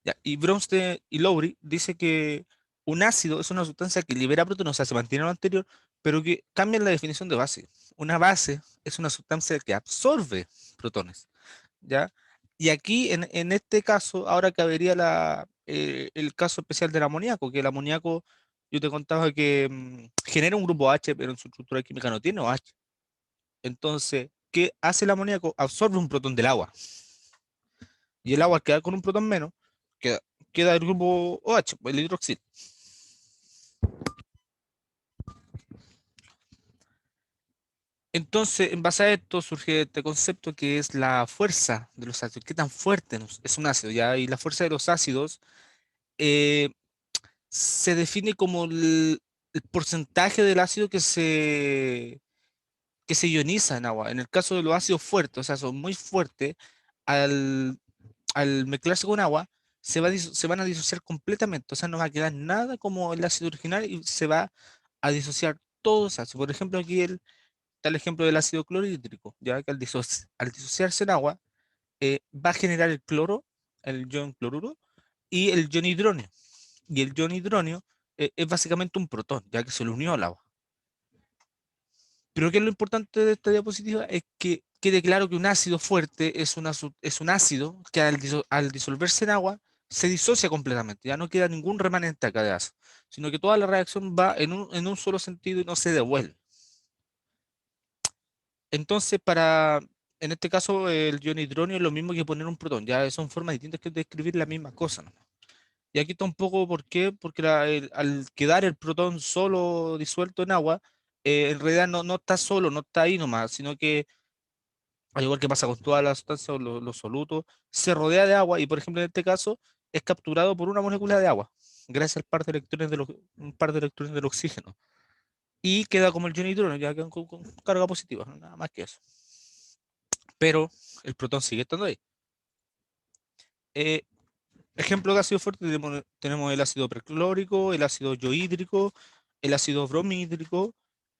Ya, y Bronsted y Lowry dice que un ácido es una sustancia que libera protones, o sea, se mantiene lo anterior, pero que cambia la definición de base. Una base es una sustancia que absorbe protones, ¿ya? Y aquí, en este caso, ahora cabería el caso especial del amoníaco, que el amoníaco, yo te contaba que genera un grupo H, pero en su estructura química no tiene OH. Entonces, ¿qué hace el amoníaco? Absorbe un protón del agua. Y el agua al quedar con un protón menos, queda, queda el grupo OH, el hidroxilo. Entonces, en base a esto surge este concepto que es la fuerza de los ácidos. ¿Qué tan fuerte es un ácido? ¿Ya? Y la fuerza de los ácidos eh, se define como el porcentaje del ácido que se ioniza en agua. En el caso de los ácidos fuertes, o sea, son muy fuertes, al, al mezclarse con agua, se van a disociar completamente. O sea, no va a quedar nada como el ácido original y se va a disociar todos los ácidos. Por ejemplo, aquí está el ejemplo del ácido clorhídrico, ya que al disociarse en agua, va a generar el cloro, el ion cloruro, y el ion hidronio. Y el ion hidronio es básicamente un protón, ya que se le unió al agua. Pero ¿qué es lo importante de esta diapositiva? Es que quede claro que un ácido fuerte es un ácido que al disolverse en agua se disocia completamente, ya no queda ningún remanente acá de ácido, sino que toda la reacción va en un solo sentido y no se devuelve. Entonces, en este caso, el ion hidronio es lo mismo que poner un protón, ya son formas distintas que describir la misma cosa, ¿no? Y aquí está un poco por qué, porque al quedar el protón solo disuelto en agua, en realidad no está solo, no está ahí nomás, sino que, al igual que pasa con todas las sustancias o los solutos, se rodea de agua y, por ejemplo, en este caso, es capturado por una molécula de agua, gracias al par de electrones un par de electrones del oxígeno. Y queda como el ion hidronio, ya quedan con carga positiva, ¿no? Nada más que eso. Pero el protón sigue estando ahí. Eh, Ejemplo de ácido fuerte, tenemos el ácido perclórico, el ácido yohídrico, el ácido bromhídrico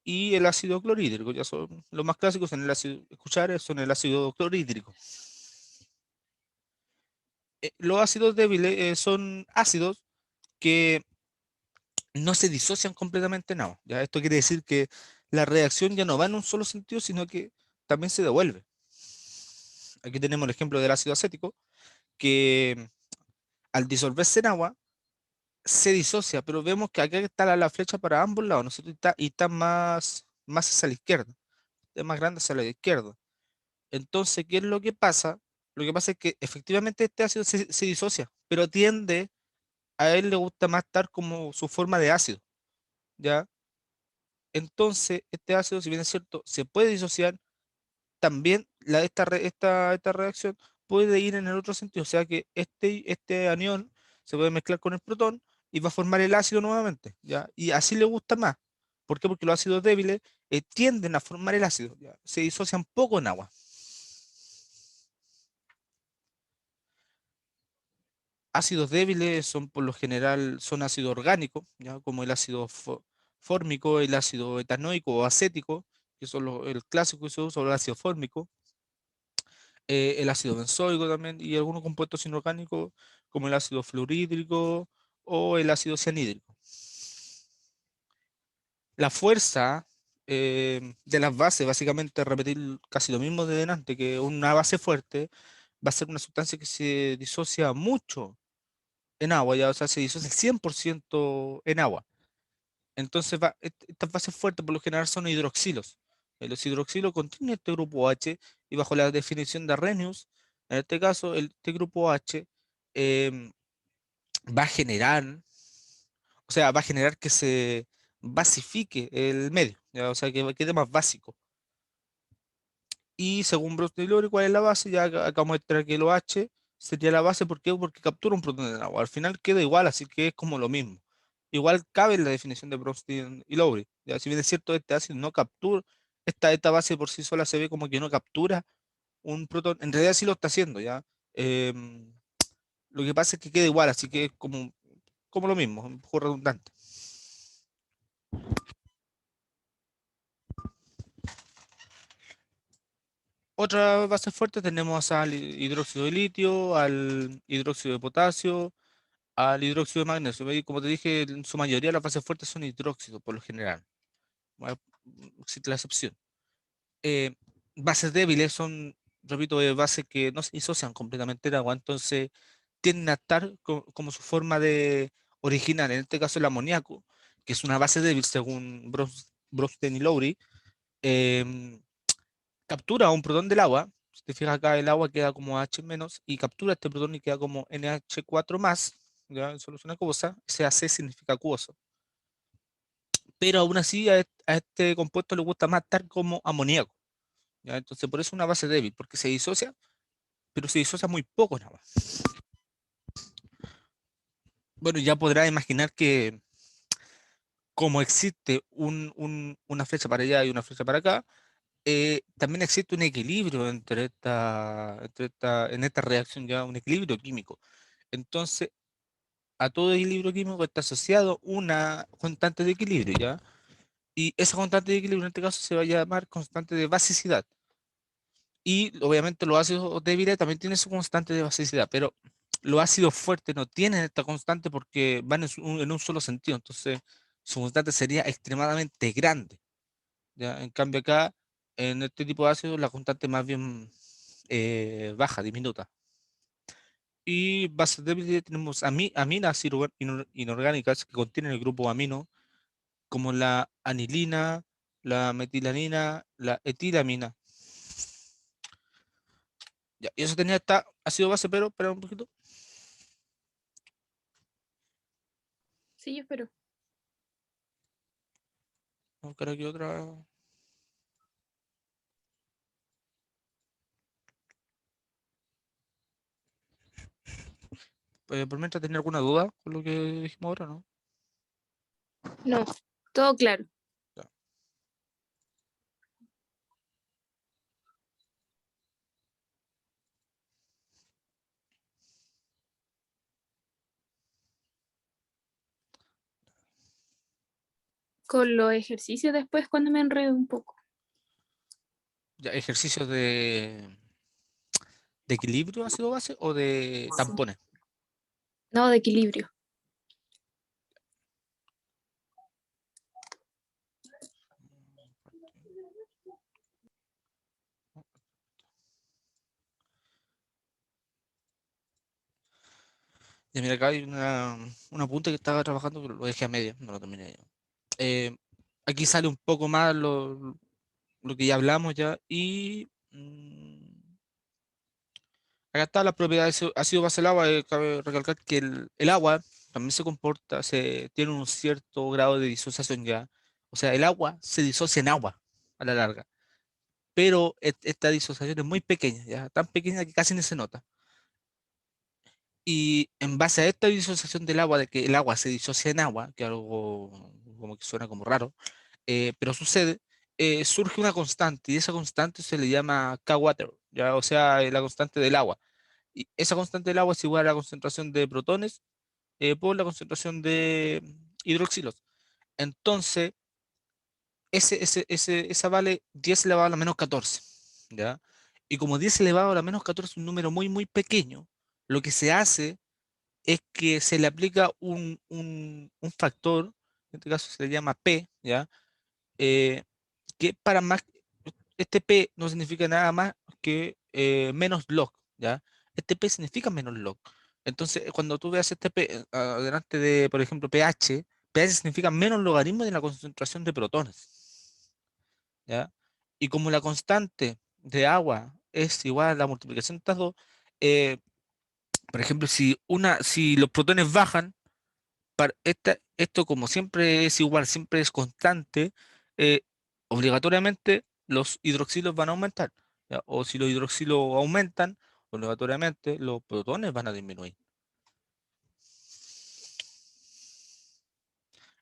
y el ácido clorhídrico. Ya son los más clásicos en el ácido, escuchar son el ácido clorhídrico. Los ácidos débiles son ácidos que no se disocian completamente en agua. ¿Ya? Esto quiere decir que la reacción ya no va en un solo sentido, sino que también se devuelve. Aquí tenemos el ejemplo del ácido acético, que al disolverse en agua, se disocia, pero vemos que acá está la flecha para ambos lados, ¿no es cierto? Y está más hacia la izquierda, es más grande hacia la izquierda. Entonces, ¿qué es lo que pasa? Lo que pasa es que efectivamente este ácido se disocia, pero tiende, a él le gusta más estar como su forma de ácido, ¿ya? Entonces, este ácido, si bien es cierto, se puede disociar, también esta reacción puede ir en el otro sentido, o sea que este anión se puede mezclar con el protón y va a formar el ácido nuevamente, ¿ya? Y así le gusta más. ¿Por qué? Porque los ácidos débiles tienden a formar el ácido, ¿ya? Se disocian poco en agua. Ácidos débiles son por lo general son ácidos orgánicos, ¿ya? Como el ácido fórmico, el ácido etanoico o acético, que son el clásico que se usa, o el ácido fórmico, el ácido benzoico también y algunos compuestos inorgánicos como el ácido fluorhídrico o el ácido cianhídrico. La fuerza de las bases, básicamente repetir casi lo mismo de delante, que una base fuerte va a ser una sustancia que se disocia mucho en agua, ya, o sea, se disocia el 100% en agua. Entonces, estas bases fuertes por lo general son hidroxilos. Los hidroxilos contienen este grupo H y bajo la definición de Arrhenius, en este caso, este grupo H em, va a generar, o sea, va a generar que se basifique el medio, ¿ya? O sea, que quede más básico. Y según Brown Taylor, ¿cuál es la base? Ya acabamos de traer que el OH sería la base, ¿por qué? Porque captura un protón en el agua. Al final queda igual, así que es como lo mismo. Igual cabe en la definición de Brownstein y Lowry. Ya, si bien es cierto, este ácido no captura, esta base por sí sola se ve como que no captura un protón. En realidad sí lo está haciendo, ¿ya? Em, lo que pasa es que queda igual, así que es como lo mismo, un poco redundante. Otra base fuerte tenemos al hidróxido de litio, al hidróxido de potasio, al hidróxido de magnesio. Y como te dije, en su mayoría las bases fuertes son hidróxidos por lo general. Bueno, existe la excepción. Eh, Bases débiles son, repito, bases que no se disocian completamente del agua, entonces tienden a estar como su forma de original. En este caso el amoníaco, que es una base débil según Bronsted y Lowry, em, captura un protón del agua. Si te fijas acá, el agua queda como H menos y captura este protón y queda como NH4 más, ¿ya? En solución acuosa, ese AC significa acuoso. Pero aún así a este compuesto le gusta más estar como amoníaco, ¿ya? Entonces por eso es una base débil, porque se disocia, pero se disocia muy poco nada más. Bueno, ya podrás imaginar que como existe una flecha para allá y una flecha para acá, también existe un equilibrio en esta reacción, ya un equilibrio químico. Entonces, a todo equilibrio químico está asociado una constante de equilibrio, ¿ya? Y esa constante de equilibrio en este caso se va a llamar constante de basicidad. Y obviamente los ácidos débiles también tienen su constante de basicidad, pero los ácidos fuertes no tienen esta constante porque van en un solo sentido, entonces su constante sería extremadamente grande, ¿ya? En cambio acá, en este tipo de ácidos, la constante es más bien baja, diminuta. Y bases débiles tenemos aminas inorgánicas que contienen el grupo amino, como la anilina, la metilamina, la etilamina. Ya, y eso tenía esta ácido base, pero espera un poquito. Sí, yo espero. Vamos a buscar aquí otra. Por mientras tenía alguna duda con lo que dijimos ahora, ¿no? No, todo claro. Ya. Con los ejercicios después cuando me enredo un poco. Ya, ejercicios de equilibrio ácido base o de Sí. tampones. No, de equilibrio. Ya mira, acá hay un apunte que estaba trabajando, pero lo dejé a media, no lo terminé ya. Eh, Aquí sale un poco más lo que ya hablamos ya y acá está las propiedades ácido base del agua. Cabe recalcar que el agua también se comporta, tiene un cierto grado de disociación ya. O sea, el agua se disocia en agua a la larga, pero esta disociación es muy pequeña, ya, tan pequeña que casi ni se nota. Y en base a esta disociación del agua, de que el agua se disocia en agua, que algo como que suena como raro, pero sucede, surge una constante y esa constante se le llama K-Water, ya, o sea, la constante del agua. Y esa constante del agua es igual a la concentración de protones por la concentración de hidroxilos. Entonces, esa vale 10 elevado a la menos 14, ¿ya? Y como 10 elevado a la menos 14 es un número muy, muy pequeño, lo que se hace es que se le aplica un factor, en este caso se le llama P, ¿ya? Eh, que para más, este P no significa nada más que menos log, ¿ya? Este P significa menos log. Entonces, cuando tú veas este P delante de, por ejemplo, pH, pH significa menos logaritmo de la concentración de protones, ¿ya? Y como la constante de agua es igual a la multiplicación de estas dos, eh, por ejemplo, si los protones bajan, esto como siempre es igual, siempre es constante, eh, obligatoriamente los hidroxilos van a aumentar, ¿ya? O si los hidroxilos aumentan, obligatoriamente los protones van a disminuir.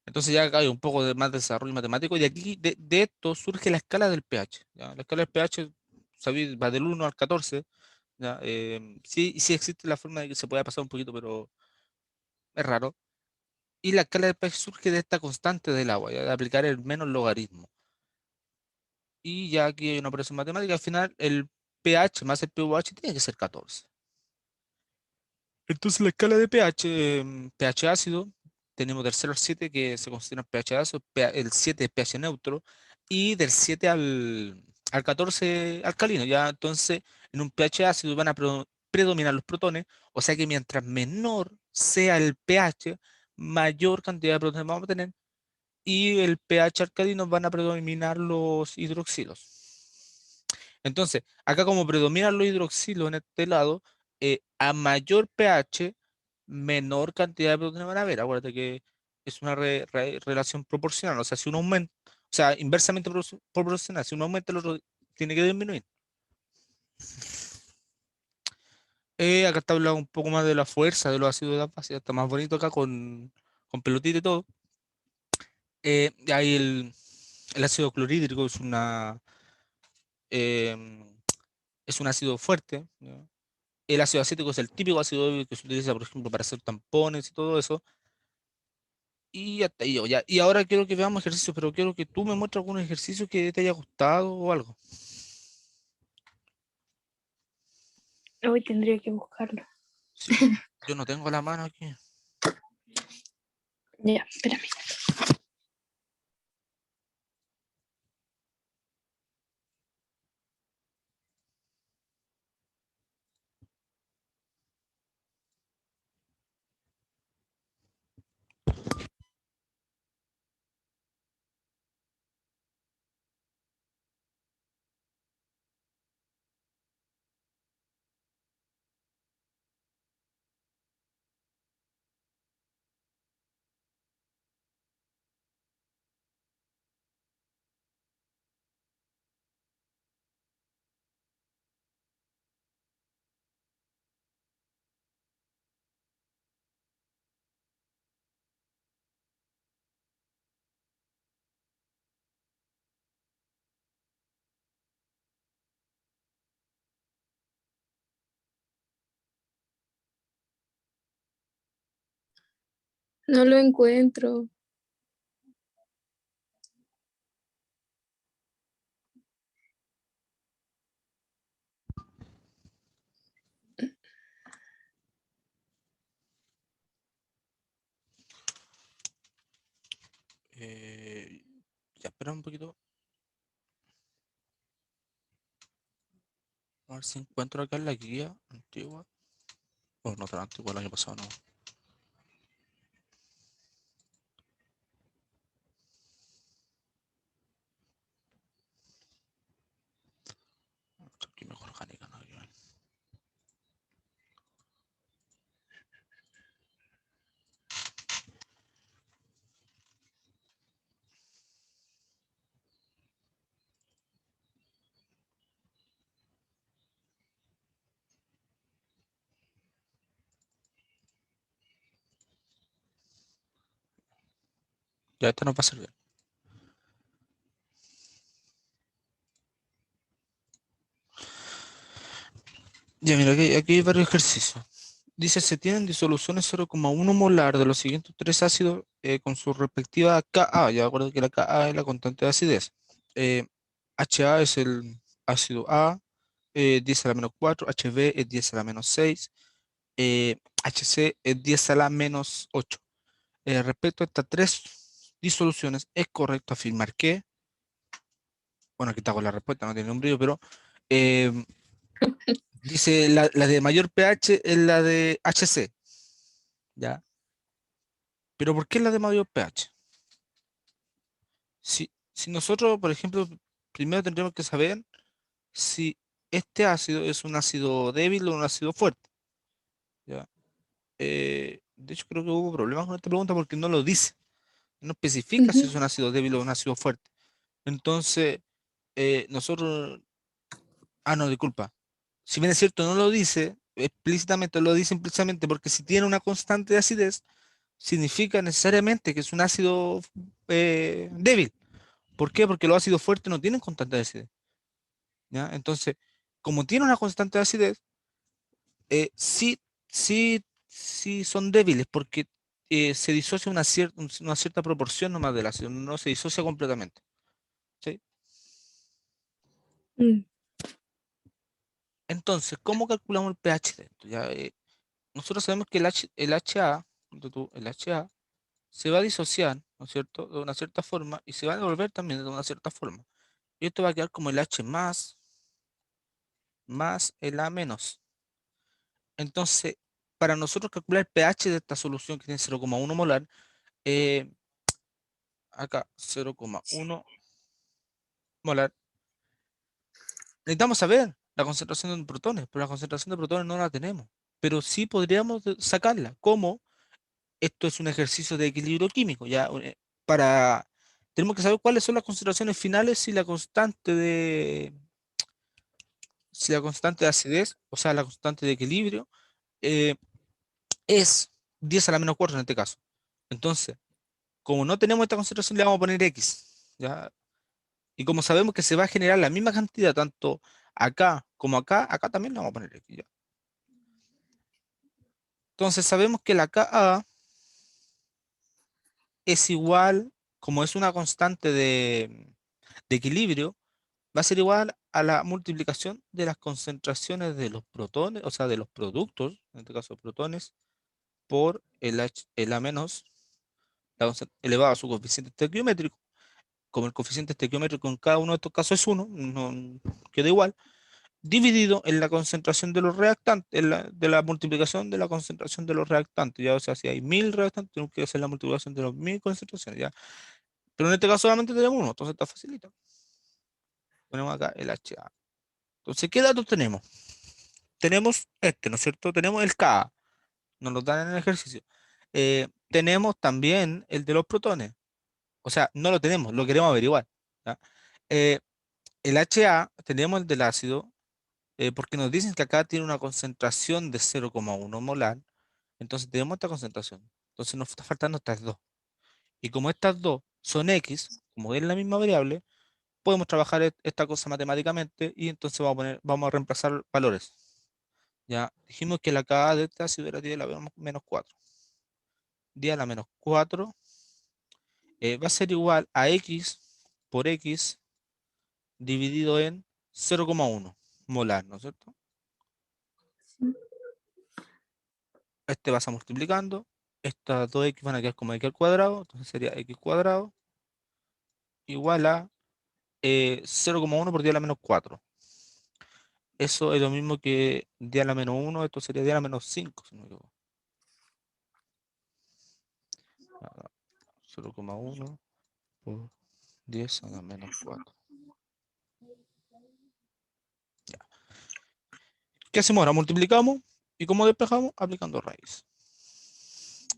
Entonces ya acá hay un poco de más desarrollo matemático y aquí de esto surge la escala del pH, ¿ya? La escala del pH, ¿sabéis? Va del 1 al 14, ¿ya? Sí, sí existe la forma de que se pueda pasar un poquito, pero es raro. Y la escala del pH surge de esta constante del agua, ¿ya? De aplicar el menos logaritmo. Y ya aquí hay una operación matemática. Al final, pH más el pH tiene que ser 14. Entonces la escala de pH, pH ácido, tenemos del 0 al 7 que se considera pH ácido, el 7 es pH neutro, y del 7 al 14 alcalino. Ya entonces en un pH ácido van a predominar los protones, o sea que mientras menor sea el pH, mayor cantidad de protones vamos a tener, y el pH alcalino van a predominar los hidroxilos. Entonces, acá como predominan los hidroxilos en este lado, a mayor pH, menor cantidad de protones van a haber. Acuérdate que es una relación proporcional, o sea, si uno aumenta, o sea, inversamente proporcional, si uno aumenta, el otro tiene que disminuir. Acá está hablando un poco más de la fuerza de los ácidos de la base, está más bonito acá con pelotita y todo. Hay el ácido clorhídrico, es un ácido fuerte, ¿ya? El ácido acético es el típico ácido débil que se utiliza, por ejemplo, para hacer tampones y todo eso. Y hasta ahí, ya. Y ahora quiero que veamos ejercicios, pero quiero que tú me muestres algún ejercicio que te haya gustado o algo. Hoy tendría que buscarlo. Sí, yo no tengo la mano aquí. Ya, espérame. No lo encuentro. Eh, ya, espera un poquito. A ver si encuentro acá en la guía antigua. Oh, no tan antigua, el año pasado no. Aquí mejor orgánica, ¿no? Ya, este nos va a servir. Ya, mira, aquí hay varios ejercicios. Dice, se tienen disoluciones 0,1 molar de los siguientes tres ácidos con su respectiva Ka. Ya acuerdo que la Ka es la constante de acidez. Eh, Ha es el ácido A, 10 a la menos 4, HB es 10 a la menos 6, HC es 10 a la menos 8. Respecto a estas tres disoluciones, es correcto afirmar que, bueno, aquí te hago la respuesta, no tiene un brillo, pero eh, dice la de mayor pH es la de HC, ¿ya? Pero ¿por qué la de mayor pH? Si nosotros, por ejemplo, primero tendríamos que saber si este ácido es un ácido débil o un ácido fuerte, ¿ya? De hecho, creo que hubo problemas con esta pregunta porque no lo dice, no especifica si Ujú. es un ácido débil o un ácido fuerte. Entonces, nosotros, no, disculpa, si bien es cierto, no lo dice explícitamente, lo dice implícitamente porque si tiene una constante de acidez, significa necesariamente que es un ácido débil. ¿Por qué? Porque los ácidos fuertes no tienen constante de acidez, ¿ya? Entonces, como tiene una constante de acidez, sí, sí son débiles porque se disocia una cierta proporción nomás del ácido, no se disocia completamente. ¿Sí? Mm. Entonces, ¿cómo calculamos el pH de esto? Ya, nosotros sabemos que el HA, el HA se va a disociar, ¿no es cierto?, de una cierta forma y se va a devolver también de una cierta forma. Y esto va a quedar como el H más el A menos. Entonces, para nosotros calcular el pH de esta solución que tiene 0,1 molar, eh, acá 0,1 molar, necesitamos saber la concentración de protones, pero la concentración de protones no la tenemos. Pero sí podríamos sacarla. ¿Cómo? Esto es un ejercicio de equilibrio químico. Ya, para, tenemos que saber cuáles son las concentraciones finales si la constante de acidez, o sea, la constante de equilibrio, eh, es 10 a la menos 4 en este caso. Entonces, como no tenemos esta concentración, le vamos a poner X. ¿Ya? Y como sabemos que se va a generar la misma cantidad tanto acá como acá, acá también le vamos a poner X. ¿Ya? Entonces sabemos que la Ka es igual, como es una constante de equilibrio, va a ser igual a la multiplicación de las concentraciones de los protones, o sea, de los productos, en este caso protones, por el A menos, elevado a su coeficiente estequiométrico. Como el coeficiente estequiométrico en cada uno de estos casos es 1, no queda igual, dividido en la concentración de los reactantes, de la multiplicación de la concentración de los reactantes. Ya, o sea, si hay 1000 reactantes, tenemos que hacer la multiplicación de los 1000 concentraciones, ¿ya? Pero en este caso solamente tenemos uno, entonces está facilito. Ponemos acá el HA. Entonces, ¿qué datos tenemos? Tenemos este, ¿no es cierto? Tenemos el Ka, nos lo dan en el ejercicio. Tenemos también el de los protones. O sea, no lo tenemos, lo queremos averiguar. ¿Ya? Eh, el HA, tenemos el del ácido, porque nos dicen que acá tiene una concentración de 0,1 molar. Entonces tenemos esta concentración. Entonces nos está faltando estas dos. Y como estas dos son X, como es la misma variable, podemos trabajar esta cosa matemáticamente y entonces vamos a reemplazar valores. Ya dijimos que la Ka de esta ácido era 10 a la menos 4. 10 a la menos 4 va a ser igual a X por X dividido en 0,1 molar, ¿no es cierto? Sí. Este vas a multiplicando, estas dos X van a quedar como X al cuadrado, entonces sería X cuadrado igual a 0,1 por 10 a la menos 4. Eso es lo mismo que 10 a la menos 1, esto sería 10 a la menos 5, si no me equivoco. 0,1 por 10 a la menos 4. Ya. ¿Qué hacemos ahora? Multiplicamos y ¿cómo despejamos? Aplicando raíz.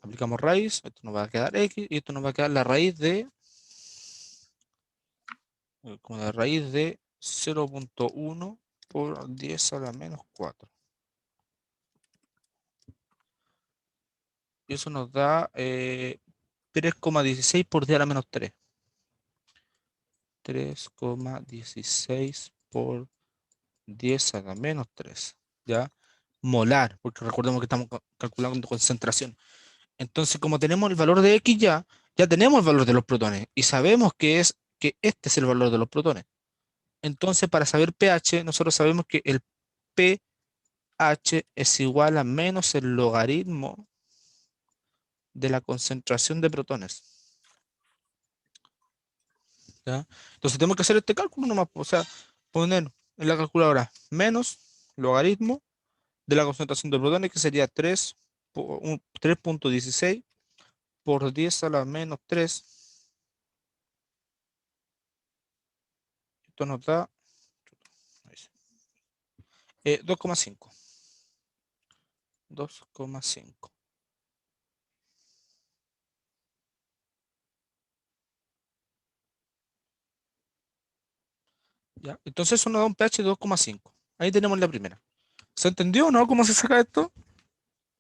Aplicamos raíz, esto nos va a quedar X y esto nos va a quedar la raíz de, como la raíz de 0,1 por 10 a la menos 4. Y eso nos da 3,16 por 10 a la menos 3. 3,16 por 10 a la menos 3. ¿Ya? Molar, porque recordemos que estamos calculando concentración. Entonces, como tenemos el valor de X ya tenemos el valor de los protones y sabemos que este es el valor de los protones. Entonces, para saber pH, nosotros sabemos que el pH es igual a menos el logaritmo de la concentración de protones. ¿Ya? Entonces, tenemos que hacer este cálculo nomás, o sea, poner en la calculadora menos logaritmo de la concentración de protones, que sería 3,16 por 10 a la menos 3. Esto nos da 2,5. 2,5. ¿Ya? Entonces eso nos da un pH de 2,5. Ahí tenemos la primera. ¿Se entendió o no cómo se saca esto?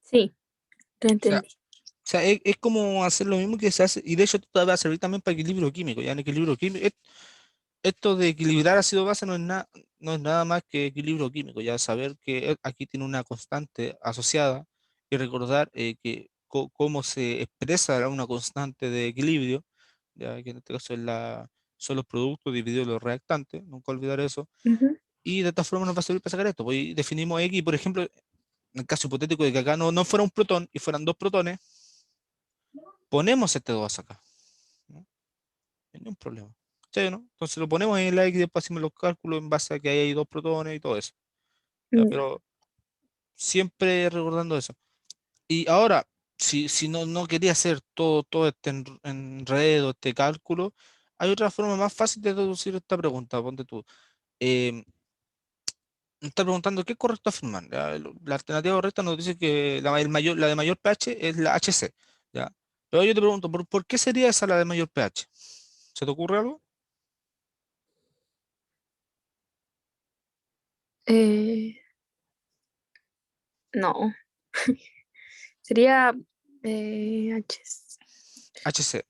Sí, te O sea, entendí. es como hacer lo mismo que se hace, y de hecho esto va a servir también para equilibrio químico. Ya en equilibrio químico, esto de equilibrar ácido base no es nada más que equilibrio químico. Ya saber que aquí tiene una constante asociada y recordar que cómo se expresa una constante de equilibrio, ya que en este caso son los productos divididos los reactantes, nunca olvidar eso. Ujú. y de esta forma nos va a servir para sacar esto. Pues definimos X, por ejemplo, en el caso hipotético de que acá no fuera un protón y fueran dos protones, ponemos este 2 acá. ¿No? No hay ningún problema. ¿Sí, no? Entonces lo ponemos en la X y después hacemos los cálculos en base a que ahí hay dos protones y todo eso. ¿Ya? Ya. Pero siempre recordando eso. Y ahora, si no quería hacer todo este enredo, este cálculo, hay otra forma más fácil de deducir esta pregunta. Ponte tú. me está preguntando qué es correcto afirmar. ¿Ya? La alternativa correcta nos dice que la de mayor pH es la HC. ¿Ya? Pero yo te pregunto, ¿por qué sería esa la de mayor pH? ¿Se te ocurre algo? Eh, no. Sería H. HC.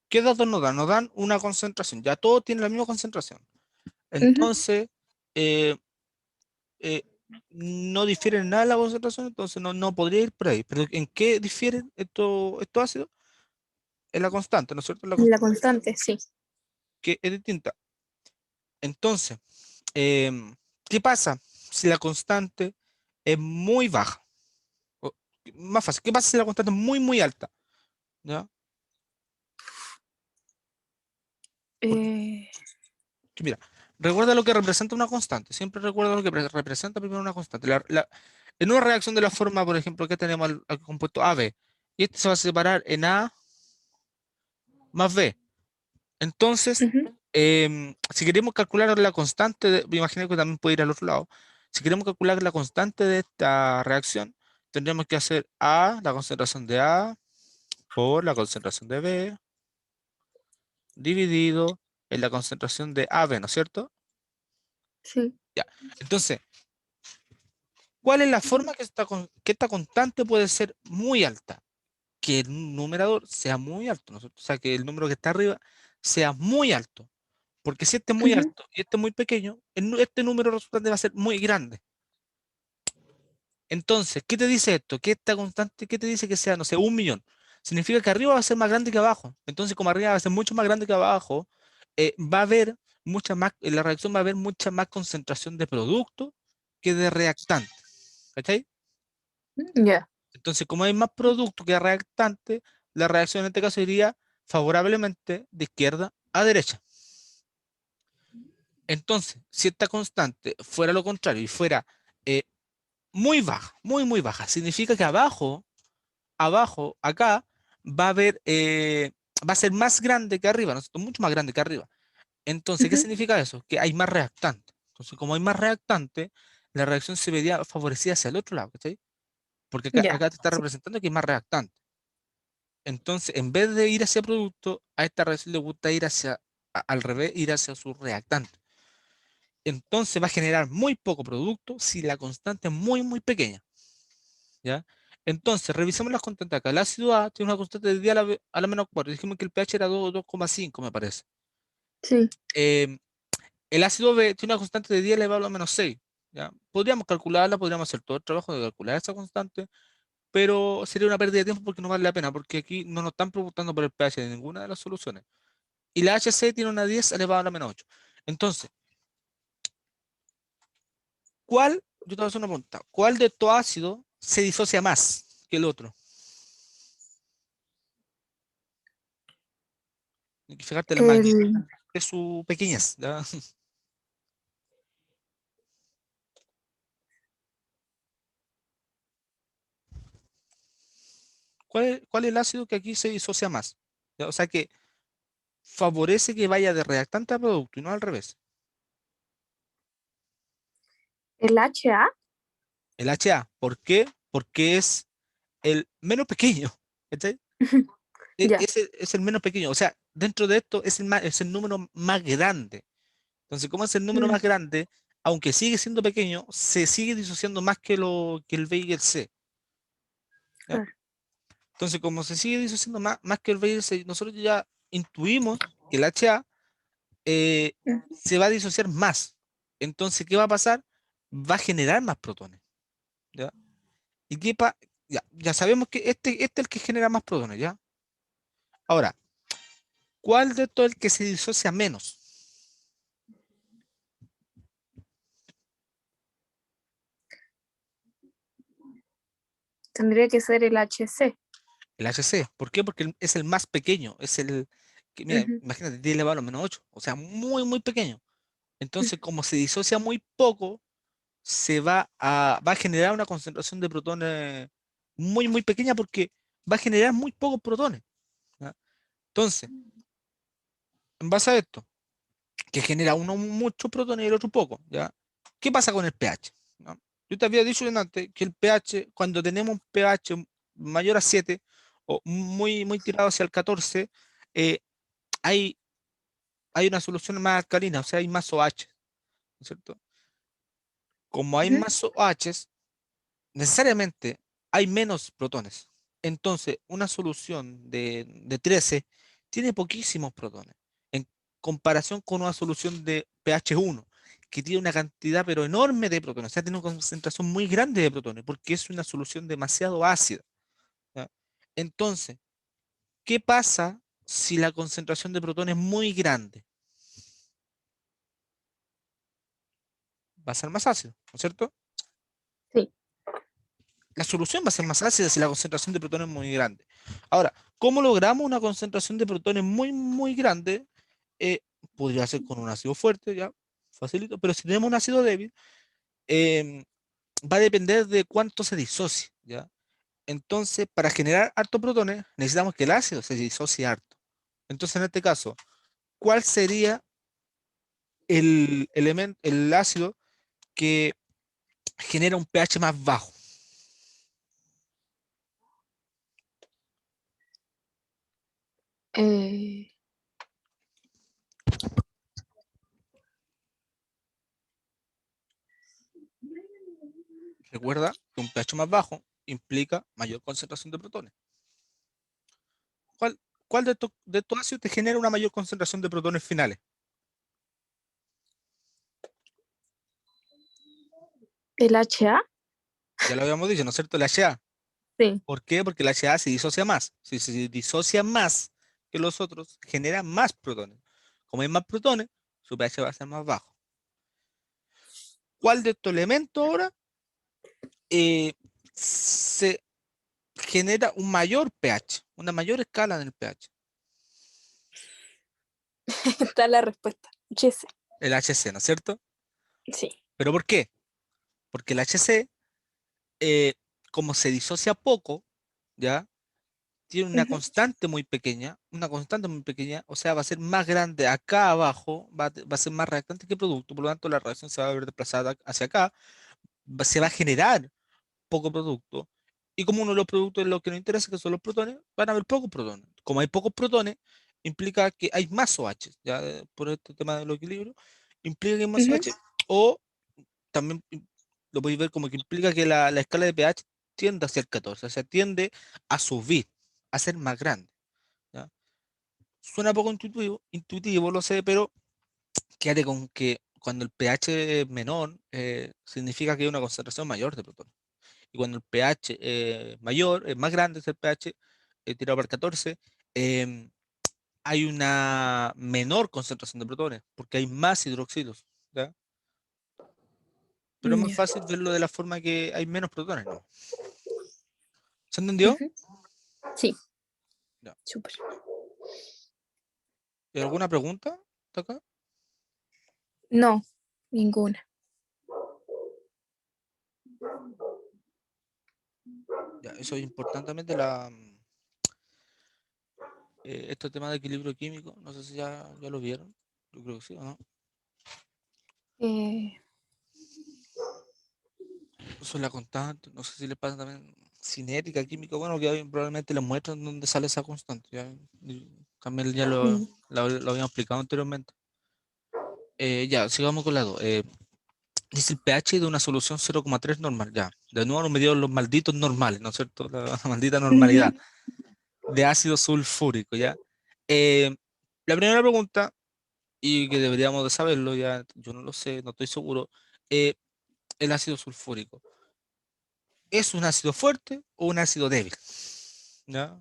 ¿Qué datos nos dan? Nos dan una concentración. Ya todo tiene la misma concentración. Ujú. Entonces, eh, eh, no difieren en nada la concentración, entonces no podría ir por ahí. Pero ¿en qué difieren estos ácidos? En la constante, ¿no es cierto? En la La constante, constante, sí. que es distinta. Entonces, em, ¿qué pasa si la constante es muy baja? O- Más fácil, ¿qué pasa si la constante es muy alta? ¿Ya? Porque, Eh, que mira, recuerda lo que representa una constante. Siempre recuerda lo que representa primero una constante. En una reacción de la forma, por ejemplo, que tenemos al compuesto AB, y este se va a separar en A más B. Entonces, ujú. si queremos calcular la constante, me imagino que también puede ir al otro lado. Si queremos calcular la constante de esta reacción, tendríamos que hacer A, la concentración de A, por la concentración de B, dividido en la concentración de AB, ¿no es cierto? Sí. Ya. Entonces, ¿cuál es la forma que esta constante puede ser muy alta? Que el numerador sea muy alto, ¿no es cierto? O sea, que el número que está arriba sea muy alto. Porque si este es muy Ujú. alto y este es muy pequeño, este número resultante va a ser muy grande. Entonces, ¿qué te dice esto? Que esta constante, ¿qué te dice que sea, no sé, 1 millón? Significa que arriba va a ser más grande que abajo. Entonces, como arriba va a ser mucho más grande que abajo, va a haber mucha más, en la reacción va a haber mucha más concentración de producto que de reactante. ¿Cachai? Ya. Entonces, como hay más producto que reactante, la reacción en este caso iría favorablemente de izquierda a derecha. Entonces, si esta constante fuera lo contrario y fuera eh, muy baja, muy baja, significa que abajo, acá, va a haber, va a ser más grande que arriba, ¿no es cierto? Mucho más grande que arriba. Entonces, ¿qué Ujú. significa eso? Que hay más reactante. Entonces, como hay más reactante, la reacción se vería favorecida hacia el otro lado, ¿cachai? Porque Ya. acá te está Sí. representando que hay más reactante. Entonces, en vez de ir hacia producto, a esta reacción le gusta ir al revés, ir hacia su reactante. Entonces va a generar muy poco producto si la constante es muy pequeña. ¿Ya? Entonces, revisemos las constantes acá. El ácido A tiene una constante de 10 a la menos 4. Dijimos que el pH era 2,5, me parece. Sí. Em, el ácido B tiene una constante de 10 elevado a la menos 6. ¿Ya? Podríamos calcularla, podríamos hacer todo el trabajo de calcular esa constante, pero sería una pérdida de tiempo porque no vale la pena, porque aquí no nos están preguntando por el pH de ninguna de las soluciones. Y la HC tiene una 10 elevado a la menos 8. Entonces, yo te voy a hacer una pregunta, ¿cuál de estos ácidos se disocia más que el otro? Hay que fijarte la magnitud El, de su pequeñez. ¿Ya? ¿Cuál es el ácido que aquí se disocia más? ¿Ya? O sea que favorece que vaya de reactante a producto y no al revés. el HA. El HA. ¿Por qué? Porque es el menos pequeño. ¿Cachai? Ya. Es el menos pequeño. O sea, dentro de esto es el número más grande. Entonces, como es el número Mm, más grande, aunque sigue siendo pequeño, se sigue disociando más que el B y el C. ¿Ya? claro. Entonces, como se sigue disociando más que el B y el C, nosotros ya intuimos que el HA Mm, se va a disociar más. Entonces, ¿qué va a pasar? Va a generar más protones. ¿Ya? ¿Y ya sabemos que este es el que genera más protones, ¿ya? Ahora, ¿cuál de todo el que se disocia menos? Tendría que ser el HC. El HC. ¿Por qué? Porque es el más pequeño. Es el que, mira, Ujú, imagínate, 10 elevado a lo menos 8. O sea, muy, muy pequeño. ujú. Entonces, como se disocia muy poco, va a generar una concentración de protones muy, muy pequeña porque va a generar muy pocos protones. ¿Ya? Entonces, en base a esto, que genera uno muchos protones y el otro poco, ¿ya? ¿Qué pasa con el pH? ¿No? Yo te había dicho antes que el pH, cuando tenemos un pH mayor a 7 o muy, muy tirado hacia el 14, eh, hay, hay una solución más alcalina, o sea, hay más OH, ¿no es cierto? Como hay Ujú. más OHs, necesariamente hay menos protones. Entonces, una solución de 13 tiene poquísimos protones en comparación con una solución de pH 1 que tiene una cantidad pero enorme de protones, o sea, tiene una concentración muy grande de protones porque es una solución demasiado ácida. ¿Ya? Entonces, ¿qué pasa si la concentración de protones es muy grande? Va a ser más ácido, ¿no es cierto? Sí. La solución va a ser más ácida si la concentración de protones es muy grande. Ahora, ¿cómo logramos una concentración de protones muy, muy grande? Eh, Podría ser con un ácido fuerte, ya, facilito, pero si tenemos un ácido débil, em, va a depender de cuánto se disocie, ¿ya? Entonces, para generar hartos protones, necesitamos que el ácido se disocie harto. Entonces, en este caso, ¿cuál sería el elemento, el ácido que genera un pH más bajo? Eh, Recuerda que un pH más bajo implica mayor concentración de protones. ¿Cuál, cuál de estos ácidos te genera una mayor concentración de protones finales? el HA. Ya lo habíamos dicho, ¿no es cierto? El HA. Sí. ¿Por qué? Porque el HA se disocia más. Si se disocia más que los otros, genera más protones. Como hay más protones, su pH va a ser más bajo. ¿Cuál de estos elementos ahora se genera un mayor pH, una mayor escala en el pH? Está la respuesta. HC. El HC, ¿no es cierto? Sí. ¿Pero por qué? Porque el HC, eh, como se disocia poco, ¿ya? Tiene Ujú, una constante muy pequeña, o sea, va a ser más grande acá abajo, va a ser más reactante que producto, por lo tanto la reacción se va a ver desplazada hacia acá, se va a generar poco producto, y como uno de los productos es lo que nos interesa, que son los protones, van a haber pocos protones. Como hay pocos protones, implica que hay más OH, ya por este tema del equilibrio, implica que hay más ujú. OH, o también lo podéis ver como que implica que la escala de pH tiende hacia el 14, o sea, tiende a subir, a ser más grande. ¿Ya? Suena poco intuitivo, lo sé, pero quédate con que cuando el pH es menor, significa que hay una concentración mayor de protones. Y cuando el pH mayor, más grande es el pH tirado por 14, em, hay una menor concentración de protones, porque hay más hidroxilos. ¿Ya? Pero es más Ya. fácil verlo de la forma que hay menos protones, ¿no? ¿Se entendió? Ujú. Sí. Ya. Súper. ¿Y alguna pregunta hasta acá? No, ninguna. Ya, eso es importantemente este tema de equilibrio químico. No sé si ya lo vieron. Yo creo que sí, ¿o no? Eh, Eso es la constante. No sé si les pasa también cinética, química. Bueno, que probablemente les muestran dónde sale esa constante. Ya, y también ya mm, lo habíamos explicado anteriormente. Ya, sigamos con la 2. Dice el pH de una solución 0,3 normal. Ya, de nuevo nos medimos los malditos normales, ¿no es cierto? La maldita normalidad ujú. de ácido sulfúrico, ¿ya? Eh, la primera pregunta, y que deberíamos de saberlo, ya yo no lo sé, no estoy seguro, eh, el ácido sulfúrico, ¿es un ácido fuerte o un ácido débil? ¿Ya?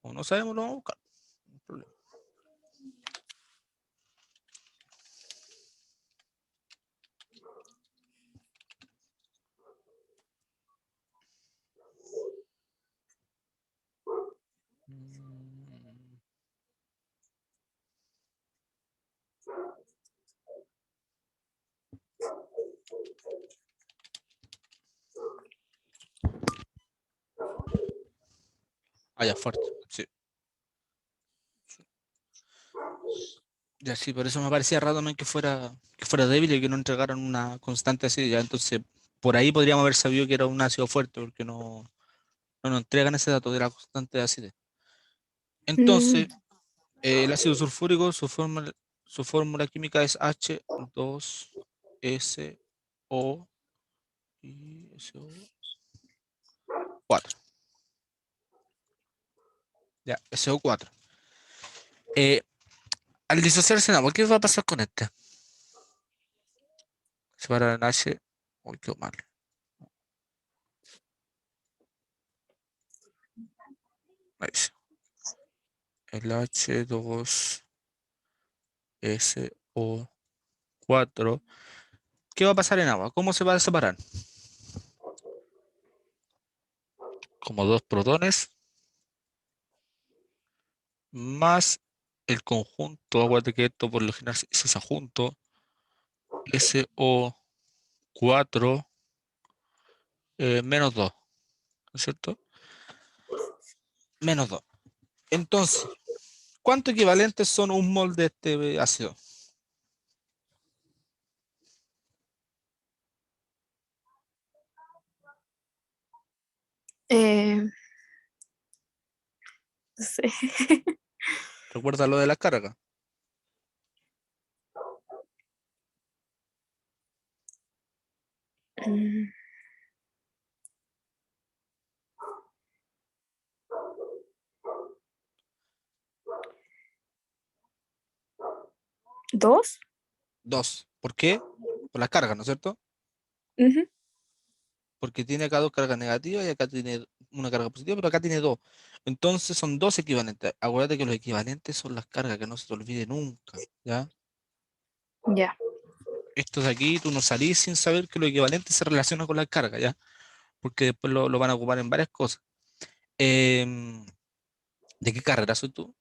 O no sabemos, lo vamos a buscar. No hay problema. Ah, ya, fuerte. Sí. Ya sí, por eso me parecía raro también que fuera débil y que no entregaran una constante así. Ya, entonces, por ahí podríamos haber sabido que era un ácido fuerte, porque no nos entregan ese dato de la constante de acidez. Mm, Entonces, el ácido sulfúrico, su fórmula química es H2SO y SO4. Ya, SO4. Eh, Al disociarse en agua, ¿qué va a pasar con este? Separar en H. Uy, qué mal. Ahí sí. El H2SO4. ¿Qué va a pasar en agua? ¿Cómo se va a separar? Como dos protones más el conjunto. Acuérdate que esto por lo general se usa junto. SO4 menos 2, ¿no es cierto? Menos 2. Entonces, ¿cuánto equivalentes son un mol de este ácido? eh, no sé. Recuerda lo de la carga. Mm, ¿Dos? 2. ¿Por qué? Por la carga, ¿no es cierto? Ujú. Porque tiene acá dos cargas negativas y acá tiene una carga positiva, pero acá tiene dos. Entonces son dos equivalentes. Acuérdate que los equivalentes son las cargas, que no se te olvide nunca, ¿ya? Ya. Estos de aquí, tú no salís sin saber que lo equivalente se relaciona con la carga, ¿ya? Porque después lo van a ocupar en varias cosas. Em, ¿De qué carrera soy tú?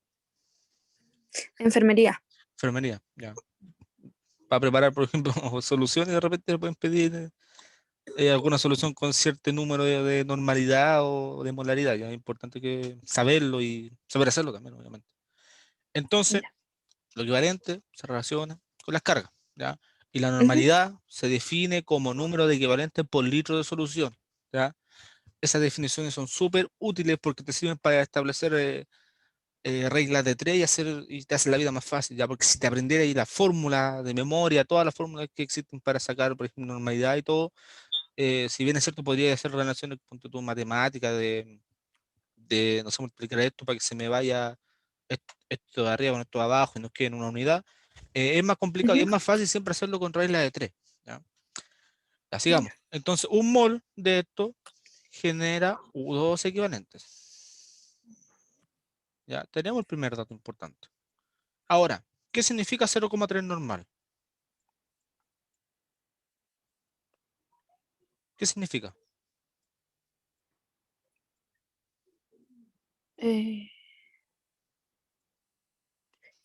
Enfermería. Enfermería, ya. Para preparar, por ejemplo, soluciones, de repente le pueden pedir alguna solución con cierto número de normalidad o de molaridad, ya. Es importante que saberlo y saber hacerlo también, obviamente. Entonces, Ya. lo equivalente se relaciona con las cargas, ¿ya? Y la Ujú. normalidad se define como número de equivalentes por litro de solución, ¿ya? Esas definiciones son súper útiles porque te sirven para establecer reglas de tres y te hacen la vida más fácil, ¿ya? Porque si te aprendieras ahí la fórmula de memoria, todas las fórmulas que existen para sacar, por ejemplo, normalidad y todo, si bien es cierto, podría hacer relaciones con tu matemática de, no sé, multiplicar esto para que se me vaya esto de arriba con esto de abajo y nos quede en una unidad. Es más complicado y Ujú. es más fácil siempre hacerlo con regla de tres. ¿Ya? Ya, sigamos. Ya. Entonces, un mol de esto genera U2 equivalentes. Ya, tenemos el primer dato importante. Ahora, ¿qué significa 0,3 normal? ¿Qué significa? Eh,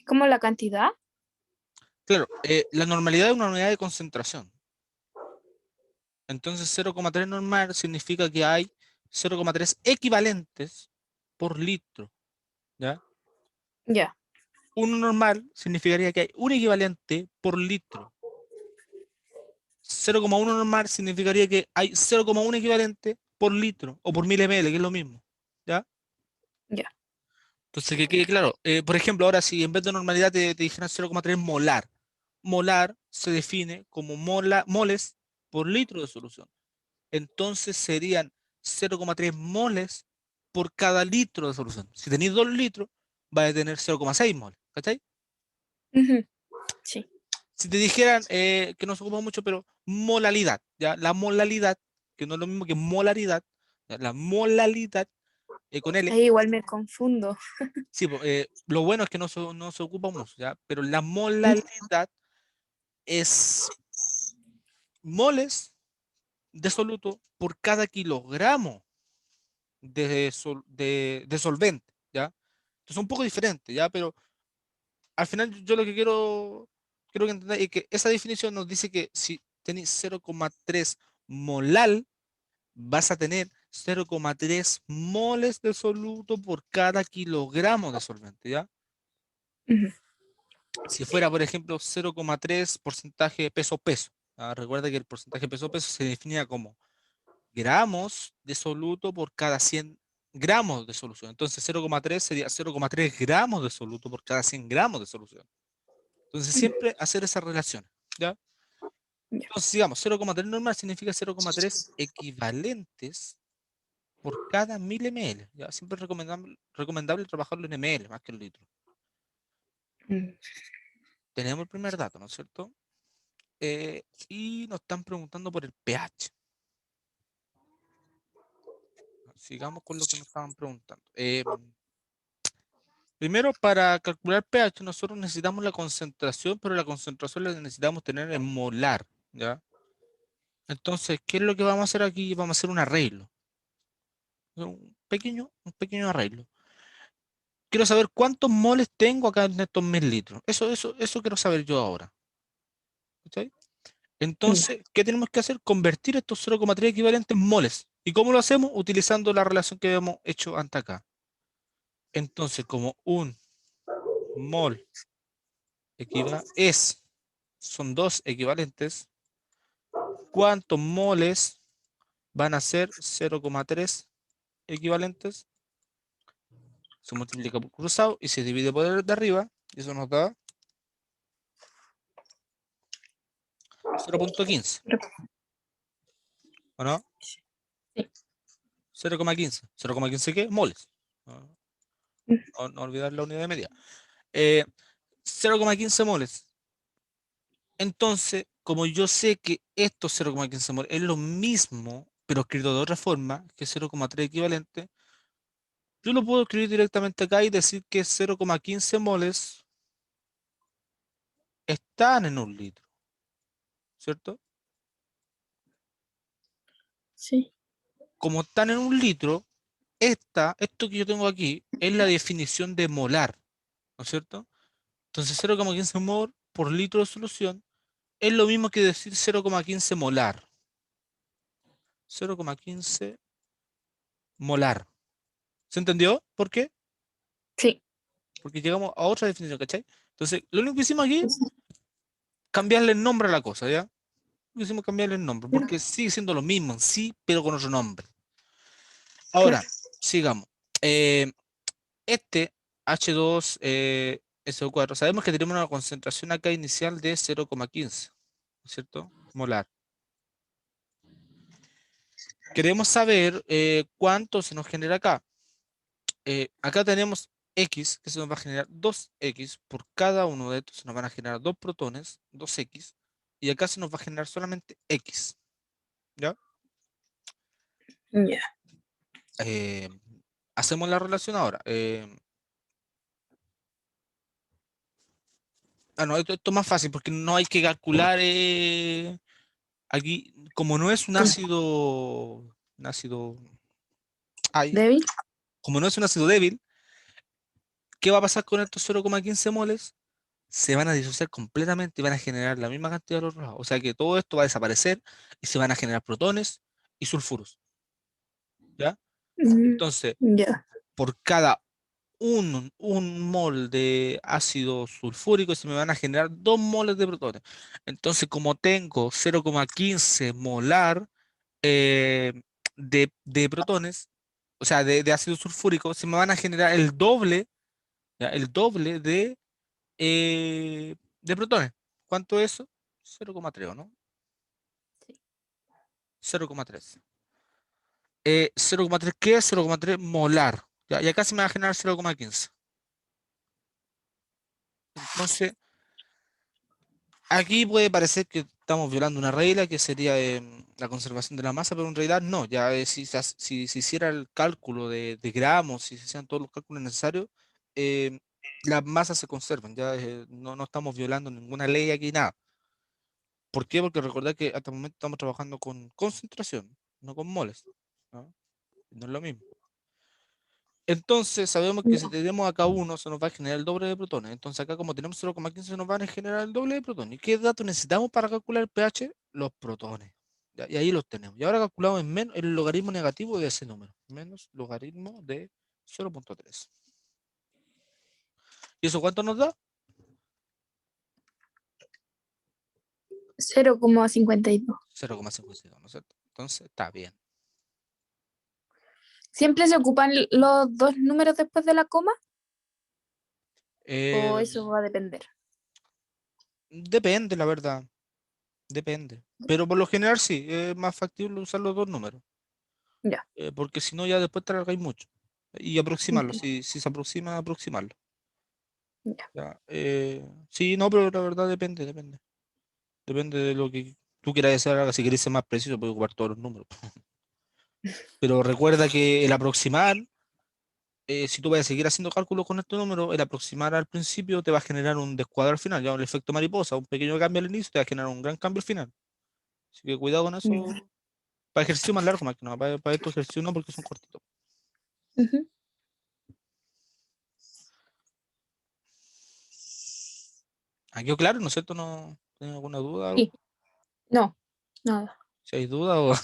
¿Cómo la cantidad? Claro, la normalidad es una unidad de concentración. Entonces 0,3 normal significa que hay 0,3 equivalentes por litro, ¿ya? Ya. 1 normal significaría que hay un equivalente por litro. 0,1 normal significaría que hay 0,1 equivalente por litro o por 1000 ml, que es lo mismo, ¿ya? Ya. Entonces, que quede claro. Por ejemplo, ahora si en vez de normalidad te dijeran 0,3 molar, molar se define como moles por litro de solución. Entonces serían 0,3 moles por cada litro de solución. Si tenéis 2 litros, vais a tener 0,6 moles. ¿Cachai? Ujú. Sí. Si te dijeran, que no se ocupa mucho, pero molalidad, ¿ya? La molalidad, que no es lo mismo que molaridad, ¿ya? La molalidad, con L, Ahí igual me confundo. sí, lo bueno es que no se ocupa mucho, ¿ya? Pero la Mm. molalidad es moles de soluto por cada kilogramo de solvente, ¿ya? Entonces es un poco diferente, ¿ya? Pero al final yo lo que quiero que entendáis es que esa definición nos dice que si tenéis 0,3 molal, vas a tener 0,3 moles de soluto por cada kilogramo de solvente, ¿ya? Ujú. Si fuera, por ejemplo, 0,3 porcentaje peso-peso. Recuerda que el porcentaje peso-peso se definía como gramos de soluto por cada 100 gramos de solución. Entonces 0,3 sería 0,3 gramos de soluto por cada 100 gramos de solución. Entonces siempre hacer esa relación, ¿ya? Ya. Entonces digamos, 0,3 normal significa 0,3 equivalentes por cada 1000 ml. ¿Ya? Siempre es recomendable trabajarlo en ml más que en litro. Mm. Tenemos el primer dato, ¿no es cierto? Y nos están preguntando por el pH. Sigamos con lo que nos estaban preguntando. Primero, para calcular pH, nosotros necesitamos la concentración, pero la concentración la necesitamos tener en molar, ¿ya? Entonces, ¿qué es lo que vamos a hacer aquí? Vamos a hacer un arreglo. Un pequeño arreglo. Quiero saber cuántos moles tengo acá en estos 1000 litros. Eso quiero saber yo ahora. ¿Cachai? Ya. Entonces, ¿qué tenemos que hacer? Convertir estos 0,3 equivalentes en moles. ¿Y cómo lo hacemos? Utilizando la relación que habíamos hecho antes acá. Entonces, como un mol son dos equivalentes, ¿cuántos moles van a ser 0,3 equivalentes? Se multiplica por cruzado y se divide por el de arriba, y eso nos da 0,15, ¿o no? Sí. 0,15. ¿0,15 qué? Moles. No, Mm. no olvidar la unidad de medida. Eh, 0,15 moles. Entonces, como yo sé que estos 0,15 moles es lo mismo, pero escrito de otra forma, que 0,3 equivalente, yo lo puedo escribir directamente acá y decir que 0,15 moles están en un litro, ¿cierto? Sí. Como están en un litro, esto que yo tengo aquí es la definición de molar, ¿no es cierto? Entonces 0,15 mol por litro de solución es lo mismo que decir 0,15 molar. 0,15 molar. ¿Se entendió? ¿Por qué? Sí. Porque llegamos a otra definición, ¿cachai? Entonces, lo único que hicimos aquí, cambiarle el nombre a la cosa, ¿ya? Lo que hicimos cambiarle el nombre, Ya. porque sigue siendo lo mismo en sí, pero con otro nombre. Claro. Ahora, sigamos. Eh, este H2 SO4, sabemos que tenemos una concentración acá inicial de 0,15, ¿no es cierto? Molar. Queremos saber cuánto se nos genera acá. Acá tenemos X, que se nos va a generar 2X por cada uno de estos, se nos van a generar dos protones, 2X, y acá se nos va a generar solamente X, ¿ya? Ya. Eh, Hacemos la relación ahora. No, esto es más fácil porque no hay que calcular aquí, como no es un ácido, ay, Débil. como no es un ácido débil, ¿qué va a pasar con estos 0,15 moles? Se van a disociar completamente y van a generar la misma cantidad de los otros lados. O sea que todo esto va a desaparecer y se van a generar protones y sulfuros, ¿ya? Mm. Entonces, Ya. por cada un mol de ácido sulfúrico se me van a generar 2 moles de protones. Entonces, como tengo 0,15 molar eh, de protones, o sea, de ácido sulfúrico, se me van a generar el doble, ¿ya? El doble de protones. ¿Cuánto es eso? 0,3, ¿o no? 0,3. 0,3, ¿qué es 0,3 molar? ¿Ya? Y acá se me va a generar 0,15. Entonces, aquí puede parecer que estamos violando una regla que sería la conservación de la masa, pero en realidad no. Ya si se hiciera el cálculo de gramos, si se hicieran todos los cálculos necesarios, eh, las masas se conservan. Ya no estamos violando ninguna ley aquí, nada. ¿Por qué? Porque recordad que hasta el momento estamos trabajando con concentración, no con moles, ¿no? No es lo mismo. Entonces sabemos que si Ya. tenemos acá uno, se nos va a generar el doble de protones. Entonces acá como tenemos 0,15 se nos van a generar el doble de protones. ¿Y qué datos necesitamos para calcular el pH? Los protones. ¿ya? Y ahí los tenemos. Y ahora calculamos el logaritmo negativo de ese número, menos logaritmo de 0.3. ¿Y eso cuánto nos da? 0,52. 0,52, ¿no es cierto? Entonces está bien. ¿Siempre se ocupan los dos números después de la coma? ¿O Eh, eso va a depender? Depende, la verdad. Depende. Pero por lo general sí, es más factible usar los dos números. Ya. Porque si no, ya después te alargáis mucho. Y aproximarlo, Ujú. si se aproxima, aproximarlo. Ya. ¿Ya? Sí, no, pero la verdad depende. Depende de lo que tú quieras hacer. Si quieres ser más preciso, puedes ocupar todos los números. Pero recuerda que el aproximar, si tú vas a seguir haciendo cálculos con este número, el aproximar al principio te va a generar un descuadro al final, ya el efecto mariposa, un pequeño cambio al inicio te va a generar un gran cambio al final. Así que cuidado con eso. Ya. Para ejercicio más largo, más que nada. Para estos ejercicios no, porque son cortitos. Ujú. ¿Ha quedado claro? ¿No es cierto? ¿No tienen alguna duda? Algo? Sí. No, nada. Si hay duda o...